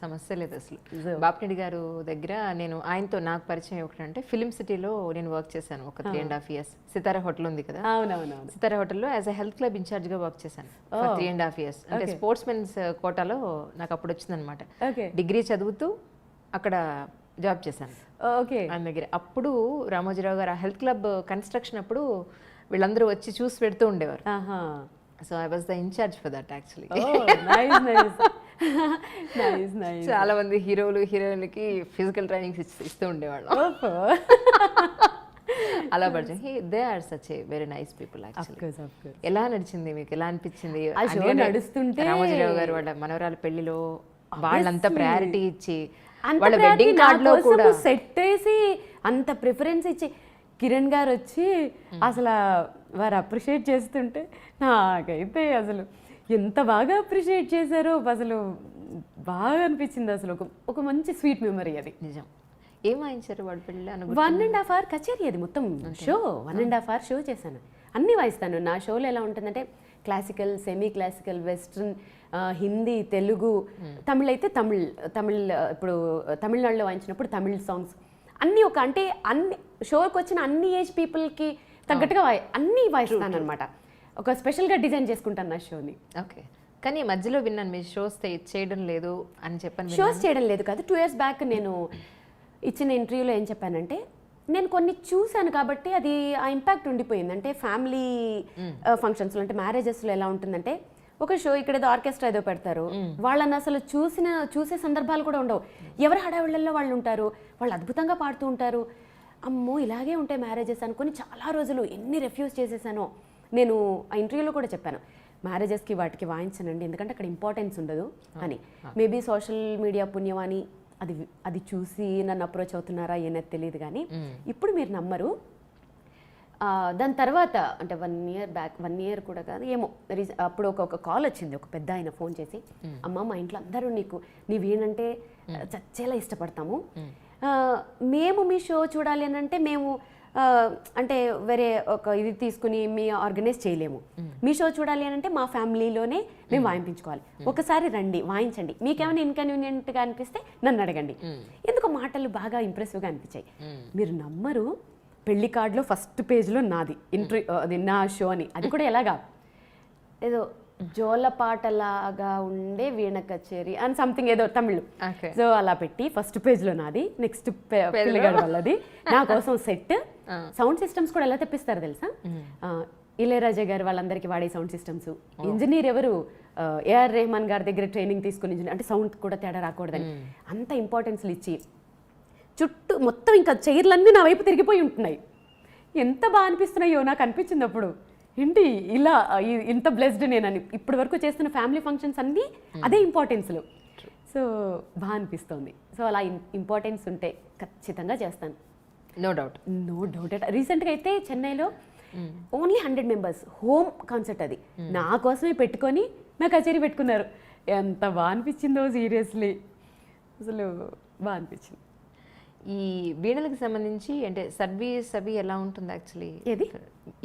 సమస్య లేదు అసలు. బాపినేడి గారు దగ్గర నేను ఆయనతో నాకు పరిచయం ఒకటంటే ఫిలిం సిటీలో నేను వర్క్ చేశాను ఒక 3.5 years. సితారా హోటల్ ఉంది కదా, అవునవును, సితారా హోటల్లో యాజ్ అ హెల్త్ క్లబ్ ఇన్ఛార్జ్గా వర్క్ చేశాను 3.5 years. అంటే స్పోర్ట్స్ మెన్స్ కోటాలో నాకు అప్పుడు వచ్చిందనమాట. డిగ్రీ చదువుతూ అక్కడ జాబ్ చేశాను. ఓకే. ఆయన దగ్గర అప్పుడు రామోజీరావు గారు ఆ హెల్త్ క్లబ్ కన్స్ట్రక్షన్ అప్పుడు వీళ్ళందరూ వచ్చి చూసి పెడుతూ ఉండేవారు. So I was the incharge for that actually. Nice nice nice nice. చాలా మంది హీరోలు హీరోయిన్లకి ఫిజికల్ ట్రైనింగ్స్ ఇస్తూ ఉండేవాళ్ళు. అలా పరిచయం. They are such a very nice people actually. ఎలా నడిచింది మీకు, ఎలా అనిపించింది నడుస్తుంటే? రామోజీరావు గారు వాళ్ళ మనవరాల పెళ్లిలో వాళ్ళంతా ప్రయారిటీ ఇచ్చి వాళ్ళ వెడ్డింగ్ కార్డ్ లో కూడా సెట్ వేసి అంత ప్రిఫరెన్స్ ఇచ్చి కిరణ్ గారు వచ్చి అసలు వారు అప్రిషియేట్ చేస్తుంటే నాకైతే అసలు ఎంత బాగా అప్రిషియేట్ చేశారో అసలు బాగా అనిపించింది. అసలు ఒక మంచి స్వీట్ మెమరీ అది. నిజం. ఏం వాయించారు వాళ్ళ పెళ్ళి? 1.5 hour కచేరీ అది మొత్తం షో. 1.5 hour షో చేశాను. అన్నీ వాయిస్తాను. నా షోలో ఎలా ఉంటుందంటే classical, semi classical, western, Hindi, Telugu, Tamil అయితే తమిళ్ ఇప్పుడు తమిళనాడులో వాయించినప్పుడు తమిళ్ సాంగ్స్ అన్నీ అంటే అన్ని షోకి వచ్చిన అన్ని ఏజ్ పీపుల్కి తగ్గట్టుగా అన్నీ వాయిస్తాను అనమాట. ఒక స్పెషల్గా డిజైన్ చేసుకుంటాను నా షోని. ఓకే. కానీ మధ్యలో విన్నాను మీరు షోస్ చేయడం లేదు అని చెప్పాను. షోస్ చేయడం లేదు కాదు. 2 years బ్యాక్ నేను ఇచ్చిన ఇంటర్వ్యూలో ఏం చెప్పానంటే, నేను కొన్ని చూశాను కాబట్టి అది ఆ ఇంపాక్ట్ ఉండిపోయింది. అంటే ఫ్యామిలీ ఫంక్షన్స్లో అంటే మ్యారేజెస్లో ఎలా ఉంటుందంటే, ఒక షో ఇక్కడ ఏదో ఆర్కెస్ట్రా ఏదో పెడతారు, వాళ్ళని అసలు చూసే సందర్భాలు కూడా ఉండవు. ఎవరి హడావిళ్ళల్లో వాళ్ళు ఉంటారు, వాళ్ళు అద్భుతంగా పాడుతూ ఉంటారు. అమ్మో ఇలాగే ఉంటాయి మ్యారేజెస్ అనుకుని చాలా రోజులు ఎన్ని రిఫ్యూజ్ చేసేసానో. నేను ఆ ఇంటర్వ్యూలో కూడా చెప్పాను, మ్యారేజెస్కి వాటికి వాయించనండి ఎందుకంటే అక్కడ ఇంపార్టెన్స్ ఉండదు అని. మేబీ సోషల్ మీడియా పుణ్యమాని అది చూసి నన్ను అప్రోచ్ అవుతున్నారా ఏనది తెలియదు. కానీ ఇప్పుడు మీరు నమ్మరు, దాని తర్వాత అంటే 1 year బ్యాక్, 1 year కూడా కాదు ఏమో, అప్పుడు ఒక కాల్ వచ్చింది. ఒక పెద్ద ఆయన ఫోన్ చేసి, అమ్మ మా ఇంట్లో అందరూ నీ వీణంటే చచ్చేలా ఇష్టపడతాము, మేము మీ షో చూడాలి అని అంటే మేము అంటే వేరే ఒక ఇది తీసుకుని మీ ఆర్గనైజ్ చేయలేము. మీ షో చూడాలి అని అంటే మా ఫ్యామిలీలోనే మేము వాయింపించుకోవాలి. ఒకసారి రండి వాయించండి, మీకేమైనా ఇన్కన్వీనియంట్గా అనిపిస్తే నన్ను అడగండి. ఎందుకు మాటలు బాగా ఇంప్రెసివ్గా అనిపించాయి. మీరు నమ్మరు, పెళ్లి కార్డులో ఫస్ట్ పేజ్లో నాది అది నా షో అని. అది కూడా ఎలాగా ఏదో జోలపాటలాగా ఉండే వీణ కచేరీ అని సంథింగ్ ఏదో తమిళ్. సో అలా పెట్టి ఫస్ట్ పేజ్లో నాది, నెక్స్ట్ పిల్లగాడు వాళ్ళది, నా కోసం సెట్, సౌండ్ సిస్టమ్స్ కూడా ఎలా తెప్పిస్తారు తెలుసా, ఇళయరాజా గారు వాళ్ళందరికీ వాడే సౌండ్ సిస్టమ్స్. ఇంజనీర్ ఎవరు, ఏఆర్ రెహమాన్ గారి దగ్గర ట్రైనింగ్ తీసుకుని ఇంజనీర్, అంటే సౌండ్ కూడా తేడా రాకూడదని అంత ఇంపార్టెన్స్లు ఇచ్చి చుట్టూ మొత్తం ఇంకా చైర్లన్నీ నా వైపు తిరిగిపోయి ఉంటున్నాయి. ఎంత బాగా అనిపిస్తున్నాయో నాకు అనిపించింది అప్పుడు, ఏంటి ఇలా ఇంత బ్లెస్డ్ నేనని. ఇప్పటి వరకు చేస్తున్న ఫ్యామిలీ ఫంక్షన్స్ అన్నీ అదే ఇంపార్టెన్స్లు. సో బాగా అనిపిస్తుంది. సో అలా ఇంపార్టెన్స్ ఉంటే ఖచ్చితంగా చేస్తాను. No doubt. రీసెంట్గా అయితే చెన్నైలో ఓన్లీ 100 members హోమ్ కాన్సర్ట్, అది నా కోసమే పెట్టుకొని నా కచేరీ పెట్టుకున్నారు. ఎంత బాగా అనిపించిందో సీరియస్లీ, అసలు బాగా అనిపించింది. ఈ వీణలకు సంబంధించి అంటే సర్వీస్ అవి ఎలా ఉంటుంది యాక్చువల్లీ? ఏది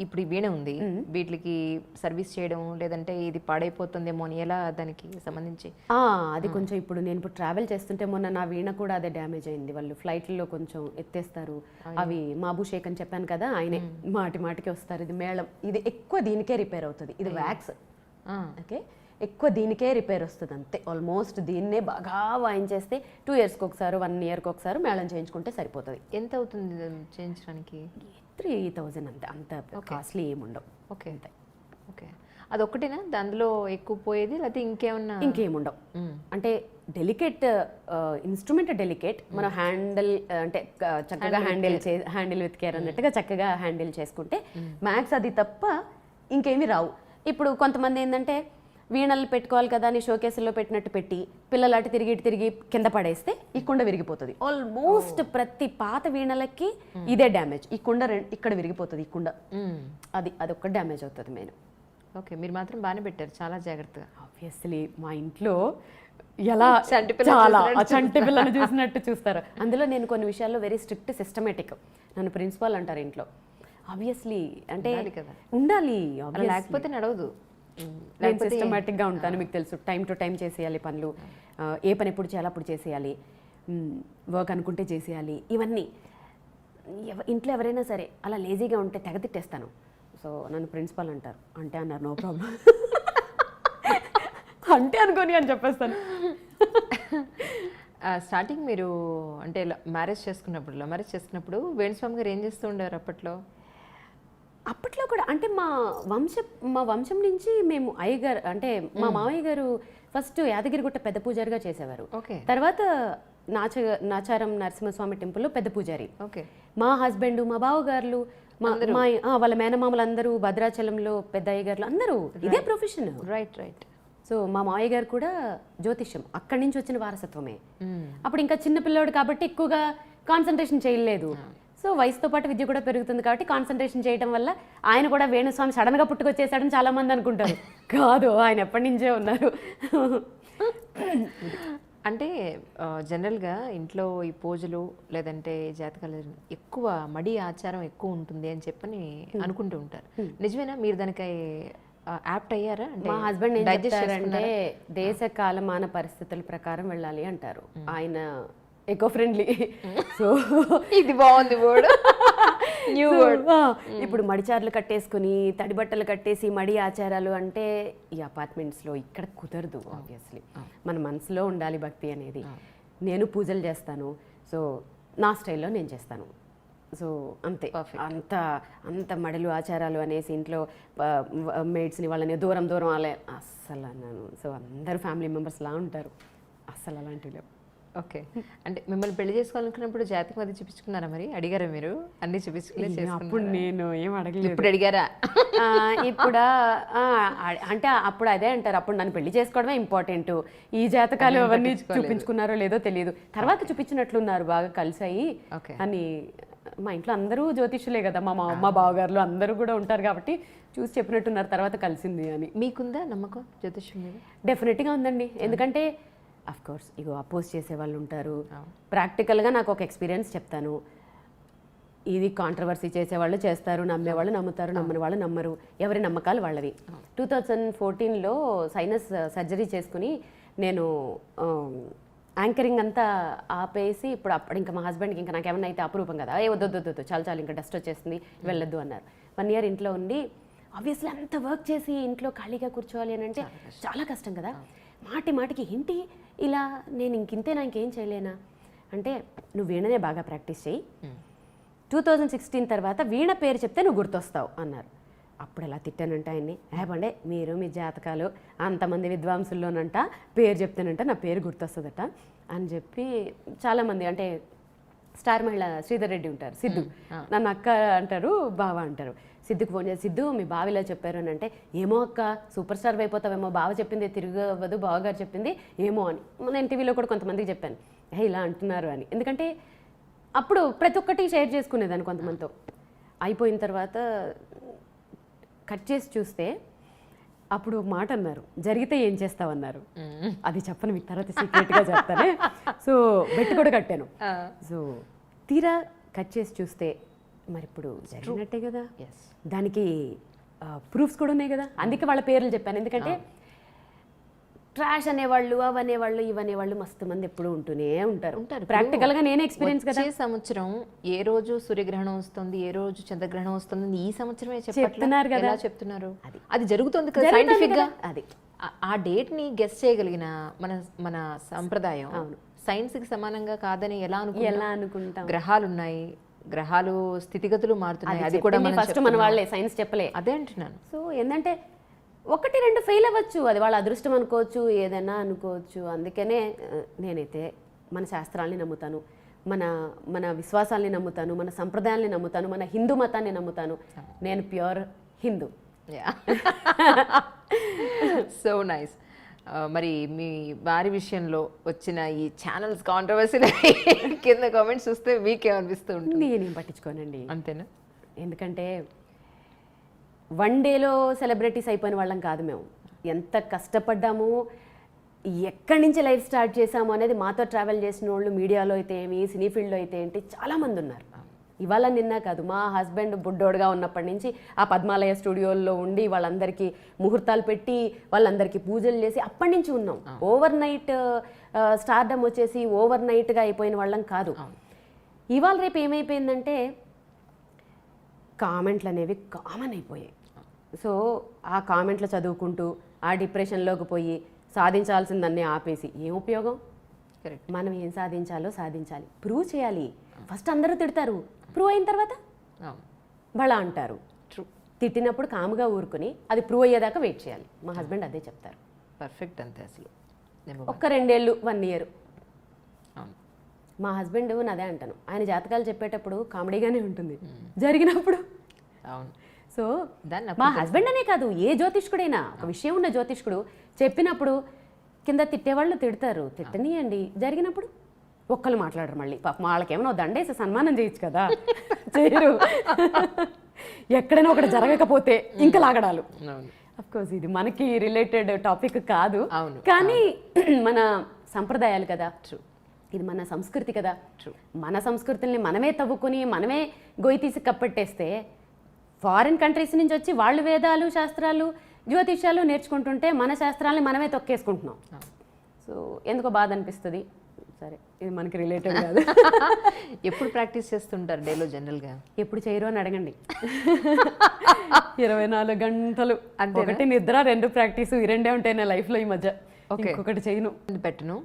ఇప్పుడు ఈ వీణ ఉంది, వీటికి సర్వీస్ చేయడం లేదంటే ఇది పాడైపోతుందేమో అని ఎలా దానికి సంబంధించి? అది కొంచెం ఇప్పుడు నేను ట్రావెల్ చేస్తుంటే మొన్న నా వీణ కూడా అదే డ్యామేజ్ అయింది. వాళ్ళు ఫ్లైట్లో కొంచెం ఎత్తేస్తారు, అవి మాబు షేక్ అని చెప్పాను కదా, ఆయనే మాటికి వస్తారు. ఇది మేళం, ఇది ఎక్కువ దీనికే రిపేర్ అవుతుంది. ఇది వ్యాక్స్, ఓకే, ఎక్కువ దీనికే రిపేర్ వస్తుంది అంతే. ఆల్మోస్ట్ దీన్నే బాగా వాయించేస్తే 2 yearsకి ఒకసారి 1 yearకి ఒకసారి మేళం చేయించుకుంటే సరిపోతుంది. ఎంత అవుతుంది చేయించడానికి? 3,000 అంతే, అంత కాస్ట్లీ ఏముండవు. ఓకే అంతే. ఓకే, అదొక్కటేనా దానిలో ఎక్కువ పోయేది, లేకపోతే ఇంకేముండవు? అంటే డెలికేట్ ఇన్స్ట్రుమెంట్, డెలికేట్, మనం హ్యాండిల్ అంటే చక్కగా హ్యాండిల్ విత్ కేర్ అన్నట్టుగా చక్కగా హ్యాండిల్ చేసుకుంటే మ్యాక్స్ అది తప్ప ఇంకేమీ రావు. ఇప్పుడు కొంతమంది ఏంటంటే వీణలు పెట్టుకోవాలి కదా అని షోకేసుల్లో పెట్టినట్టు పెట్టి పిల్లలు అటు తిరిగి కింద పడేస్తే ఈ కుండ విరిగిపోతుంది. ఆల్మోస్ట్ ప్రతి పాత వీణలకి ఇదే డ్యామేజ్. ఈ కుండ ఇక్కడ విరిగిపోతుంది, ఈ కుండ, అది ఒక్క డ్యామేజ్ అవుతుంది మెయిన్. ఓకే, మీరు మాత్రం బాగానే పెట్టారు, చాలా జాగ్రత్తగా. ఆబ్వియస్లీ మా ఇంట్లో ఎలా చాలా చంటి పిల్లలు చూసినట్టు చూస్తారు. అందులో నేను కొన్ని విషయాల్లో వెరీ స్ట్రిక్ట్, సిస్టమేటిక్. నన్ను ప్రిన్సిపాల్ అంటారు ఇంట్లో. ఆబ్వియస్లీ అంటే ఉండాలి, లేకపోతే నడవదు. నేను సిస్టమేటిక్గా ఉంటాను, మీకు తెలుసు. టైం టు టైం చేసేయాలి పనులు, ఏ పని ఎప్పుడు చేయాలి అప్పుడు చేసేయాలి, వర్క్ అనుకుంటే చేసేయాలి. ఇవన్నీ ఇంట్లో ఎవరైనా సరే అలా లేజీగా ఉంటే తెగ తిట్టేస్తాను. సో నన్ను ప్రిన్సిపాల్ అంటారు. అంటే అన్నారు, నో ప్రాబ్లం అంటే అనుకోని అని చెప్పేస్తాను. స్టార్టింగ్ మీరు అంటే మ్యారేజ్ చేసుకున్నప్పుడు వేణుస్వామి గారు ఏం చేస్తూ ఉండేవారు అప్పట్లో? అప్పట్లో కూడా అంటే మా వంశం నుంచి మేము అయ్యగారు అంటే మా మామయ్య గారు ఫస్ట్ యాదగిరిగుట్ట పెద్ద పూజారిగా చేసేవారు. ఓకే. తర్వాత నాచారం నరసింహస్వామి టెంపుల్లో పెద్ద పూజారి. ఓకే. మా హస్బెండ్, మా బావగారులు, వాళ్ళ మేనమామలు అందరూ భద్రాచలంలో పెద్ద అయ్యగారులు అందరూ ఇదే ప్రొఫెషన్. Right right. సో మా మామయ్య గారు కూడా జ్యోతిష్యం అక్కడి నుంచి వచ్చిన వారసత్వమే. అప్పుడు ఇంకా చిన్న పిల్లోడు కాబట్టి ఎక్కువగా కాన్సన్ట్రేషన్ చేయలేదు. సో వయసుతో పాటు విద్య కూడా పెరుగుతుంది కాబట్టి కాన్సన్ట్రేషన్ చేయడం వల్ల ఆయన కూడా వేణుస్వామి సడన్గా పుట్టుకొచ్చేసాడని చాలా మంది అనుకుంటారు. కాదు, ఆయన ఎప్పటి నుంచే ఉన్నారు. అంటే జనరల్గా ఇంట్లో ఈ పూజలు లేదంటే జాతకాలు ఎక్కువ మడి ఆచారం ఎక్కువ ఉంటుంది అని చెప్పని అనుకుంటూ ఉంటారు. నిజమేనా? మీరు దానికి యాప్ట్ అయ్యారా? మా హస్బెండ్ ఏం చెప్తారంటే దేశ కాలమాన పరిస్థితుల ప్రకారం వెళ్ళాలి అంటారు. ఆయన ఎకో ఫ్రెండ్లీ. సో ఇది బాగుంది వర్డ్. New word. ఇప్పుడు మడిచార్లు కట్టేసుకుని తడి బట్టలు కట్టేసి మడి ఆచారాలు అంటే ఈ అపార్ట్మెంట్స్లో ఇక్కడ కుదరదు. ఆబ్వియస్లీ మన మనసులో ఉండాలి భక్తి అనేది. నేను పూజలు చేస్తాను, సో నా స్టైల్లో నేను చేస్తాను. సో అంతే. అంత మడులు ఆచారాలు అనేసి ఇంట్లో మేడ్స్ని వాళ్ళని దూరం దూరం అలా అస్సలు అన్నాను. సో అందరూ ఫ్యామిలీ మెంబర్స్ లా ఉంటారు, అస్సలు అలాంటివి. ఓకే. అంటే మిమ్మల్ని పెళ్లి చేసుకోవాలనుకున్నప్పుడు జాతకం అది చూపించుకున్నారా? మరి అడిగారా మీరు? అన్ని చూపించుకునే అప్పుడు నేను ఏం అడగలేదు. ఇప్పుడు అడిగారా? ఇప్పుడు అంటే అప్పుడు అదే అంటారు, అప్పుడు నన్ను పెళ్లి చేసుకోవడమే ఇంపార్టెంట్, ఈ జాతకాలు అవన్నీ చూపించుకున్నారో లేదో తెలియదు. తర్వాత చూపించినట్లున్నారు, బాగా కలిసాయి అని. మా ఇంట్లో అందరూ జ్యోతిష్యులే కదా, మా బావగారులు అందరూ కూడా ఉంటారు కాబట్టి చూసి చెప్పినట్టున్నారు తర్వాత కలిసింది అని. మీకుందా నమ్మకం జ్యోతిష్యం మీద? డెఫినెట్గా ఉందండి. ఎందుకంటే అఫ్ కోర్స్ ఇగో అపోజ్ చేసే వాళ్ళు ఉంటారు. ప్రాక్టికల్గా నాకు ఒక ఎక్స్పీరియన్స్ చెప్తాను. ఇది కాంట్రవర్సీ చేసేవాళ్ళు చేస్తారు, నమ్మేవాళ్ళు నమ్ముతారు, నమ్మని వాళ్ళు నమ్మరు. ఎవరి నమ్మకాలు వాళ్ళవి. 2014లో సైనస్ సర్జరీ చేసుకుని నేను యాంకరింగ్ అంతా ఆపేసి అప్పుడు ఇంకా మా హస్బెండ్కి ఇంకా నాకేమన్నా అయితే అపురూపం కదా, వద్దు చాలా ఇంకా డస్ట్ వచ్చేస్తుంది వెళ్ళొద్దు అన్నారు. 1 year ఇంట్లో ఉండి ఆబ్వియస్లీ అంత వర్క్ చేసి ఇంట్లో ఖాళీగా కూర్చోవాలి అని అంటే చాలా కష్టం కదా. మాటికి ఏంటి ఇలా నేను ఇంకింతేనా, ఇంకేం చేయలేనా అంటే నువ్వు వీణనే బాగా ప్రాక్టీస్ చేయి, 2016 తర్వాత వీణ పేరు చెప్తే నువ్వు గుర్తొస్తావు అన్నారు. అప్పుడు ఎలా తిట్టానంటే ఆయన్ని, ఏమండే మీరు మీ జాతకాలు అంతమంది విద్వాంసుల్లోనంట పేరు చెప్తానంట నా పేరు గుర్తొస్తుందట అని చెప్పి చాలామంది అంటే స్టార్ మహిళ శ్రీధర్ రెడ్డి ఉంటారు, సిద్ధు నన్ను అక్క అంటారు, బావ అంటారు. సిద్ధుకు ఫోన్ చేసి, సిద్ధు మీ బావ ఇలా చెప్పారు అని అంటే, ఏమో అక్క సూపర్ స్టార్ అయిపోతావేమో, బావ చెప్పింది తిరగవద్దు, బావగారు చెప్పింది ఏమో అని. నేను టీవీలో కూడా కొంతమందికి చెప్పాను, ఇలా అంటున్నారు అని. ఎందుకంటే అప్పుడు ప్రతి ఒక్కటి షేర్ చేసుకునేదాన్ని కొంతమందితో. అయిపోయిన తర్వాత కట్ చేసి చూస్తే అప్పుడు మాట అన్నారు, జరిగితే ఏం చేస్తావన్నారు. అది చెప్పను మీకు, తర్వాత సీక్రెట్గా చెప్తానే. సో బెట్ కూడా కట్టాను. సో తీరా కట్ చేసి చూస్తే మరి ఇప్పుడు జరిగినట్టే కదా, దానికి ప్రూఫ్స్ కూడా ఉన్నాయి కదా. అందుకే వాళ్ళ పేర్లు చెప్పాను. ఎందుకంటే ట్రాష్ అనేవాళ్ళు, అవనేవాళ్ళు, ఇవనేవాళ్ళు మస్తు మంది ఎప్పుడు ఉంటూనే ఉంటారు. ప్రాక్టికల్గా నేనే ఎక్స్పీరియన్స్ కదా. సంవత్సరం ఏ రోజు సూర్యగ్రహణం వస్తుంది, ఏ రోజు చంద్రగ్రహణం వస్తుంది, ఈ సంవత్సరమే చెప్తున్నారు కదా. చెప్తున్నారు అది జరుగుతుంది కదా సైంటిఫిక్ గా. అది ఆ డేట్ ని గెస్ చేయగలిగిన మన సంప్రదాయం సైన్స్ కి సమానంగా కాదని ఎలా అనుకుంటాం? గ్రహాలు ఉన్నాయి, గ్రహాలు స్థితిగతులు మారుతున్నాయి, అది కూడా ఫస్ట్ మన వాళ్ళే, సైన్స్ చెప్పలే. అదే అంటున్నాను. సో ఏంటంటే 1-2 ఫెయిల్ అవ్వచ్చు, అది వాళ్ళ అదృష్టం అనుకోవచ్చు, ఏదైనా అనుకోవచ్చు. అందుకనే నేనైతే మన శాస్త్రాల్ని నమ్ముతాను, మన విశ్వాసాల్ని నమ్ముతాను, మన సంప్రదాయాల్ని నమ్ముతాను, మన హిందూ మతాన్ని నమ్ముతాను. నేను ప్యూర్ హిందూ. So nice. మరి మీ వారి విషయంలో వచ్చిన ఈ ఛానల్స్ కాంట్రవర్సీ కింద కామెంట్స్ చూస్తే మీకేమనిపిస్తూ ఉంటుంది? నేనేం పట్టించుకోనండి. అంతేనా? ఎందుకంటే 1 dayలో సెలబ్రిటీస్ అయిపోయిన వాళ్ళం కాదు మేము. ఎంత కష్టపడ్డాము, ఎక్కడి నుంచి లైఫ్ స్టార్ట్ చేసాము అనేది మాతో ట్రావెల్ చేసిన వాళ్ళు మీడియాలో అయితే ఏమి, సినీ ఫీల్డ్లో అయితే ఏంటి చాలామంది ఉన్నారు. ఇవాళ నిన్న కాదు, మా హస్బెండ్ బుడ్డోడుగా ఉన్నప్పటి నుంచి ఆ పద్మాలయ స్టూడియోల్లో ఉండి వాళ్ళందరికీ ముహూర్తాలు పెట్టి వాళ్ళందరికీ పూజలు చేసి అప్పటి నుంచి ఉన్నాం. ఓవర్ నైట్ స్టార్డమ్ వచ్చేసి ఓవర్ నైట్గా అయిపోయిన వాళ్ళం కాదు. ఇవాళ రేపు ఏమైపోయిందంటే కామెంట్లు అనేవి కామన్ అయిపోయాయి. సో ఆ కామెంట్లు చదువుకుంటూ ఆ డిప్రెషన్లోకి పోయి సాధించాల్సిందన్నీ ఆపేసి ఏం ఉపయోగం? మనం ఏం సాధించాలో సాధించాలి, ప్రూవ్ చేయాలి. ఫస్ట్ అందరూ తిడతారు, ప్రూవ్ అయిన తర్వాత బళ అంటారు. ట్రూ. తిట్టినప్పుడు కాముగా ఊరుకుని అది ప్రూవ్ అయ్యేదాకా వెయిట్ చేయాలి. మా హస్బెండ్ అదే చెప్తారు. పర్ఫెక్ట్ అంతే అసలు. ఒక్క 2 ఏళ్ళు 1 ఇయర్. అవును. మా హస్బెండ్ అదే అంటాను, ఆయన జాతకాలు చెప్పేటప్పుడు కామెడీగానే ఉంటుంది, జరిగినప్పుడు. అవును. సో దాన్ని మా హస్బెండ్ అనే కాదు, ఏ జ్యోతిష్కుడైనా ఒక విషయం ఉన్న జ్యోతిష్కుడు చెప్పినప్పుడు కింద తిట్టేవాళ్ళు తిడతారు, తిట్టనియండి. జరిగినప్పుడు ఒక్కళ్ళు మాట్లాడరు. మళ్ళీ పాపం వాళ్ళకేమైనా దండేసి సన్మానం చేయొచ్చు కదా, చేయరు. ఎక్కడైనా ఒకటి జరగకపోతే ఇంకా లాగడాలు. అఫ్కోర్స్ ఇది మనకి రిలేటెడ్ టాపిక్ కాదు, కానీ మన సంప్రదాయాలు కదా, ఇది మన సంస్కృతి కదా. మన సంస్కృతుల్ని మనమే తవ్వుకొని మనమే గొయ్యి తీసి కప్పెట్టేస్తే ఫారిన్ కంట్రీస్ నుంచి వచ్చి వాళ్ళు వేదాలు శాస్త్రాలు జ్యోతిష్యాలు నేర్చుకుంటుంటే మన శాస్త్రాలని మనమే తొక్కేసుకుంటున్నాం. సో ఎందుకో బాధ అనిపిస్తుంది. సరే, ఇది మనకి రిలేటెడ్ కాదు. ఎప్పుడు ప్రాక్టీస్ చేస్తుంటారు డేలో జనరల్గా? ఎప్పుడు చేయరు అని అడగండి. 24 గంటలు ఒకటి నిద్ర, 2 ప్రాక్టీసు, ఈ 2 ఉంటాయి నా లైఫ్లో ఈ మధ్య. ఇంకొకటి చేయను, పెట్టను.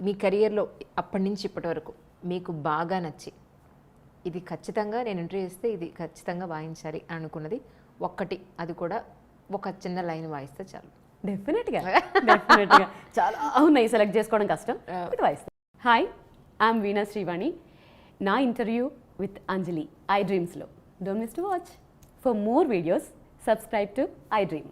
మీ కెరియర్లో అప్పటి నుంచి ఇప్పటి వరకు మీకు బాగా నచ్చి ఇది ఖచ్చితంగా నేను ఇంటర్వ్యూ చేస్తే ఇది ఖచ్చితంగా వాయించాలి అనుకున్నది ఒక్కటి, అది కూడా ఒక చిన్న లైన్ వాయిస్తే చాలు. డెఫినెట్గా చాలా ఉన్నాయి, సెలెక్ట్ చేసుకోవడం కష్టం, బట్ వాయిస్తాను. Hi, I'm Veena Srivani. నా ఇంటర్వ్యూ విత్ అంజలి ఐ డ్రీమ్స్లో. Don't miss to watch. For more videos subscribe to I dream.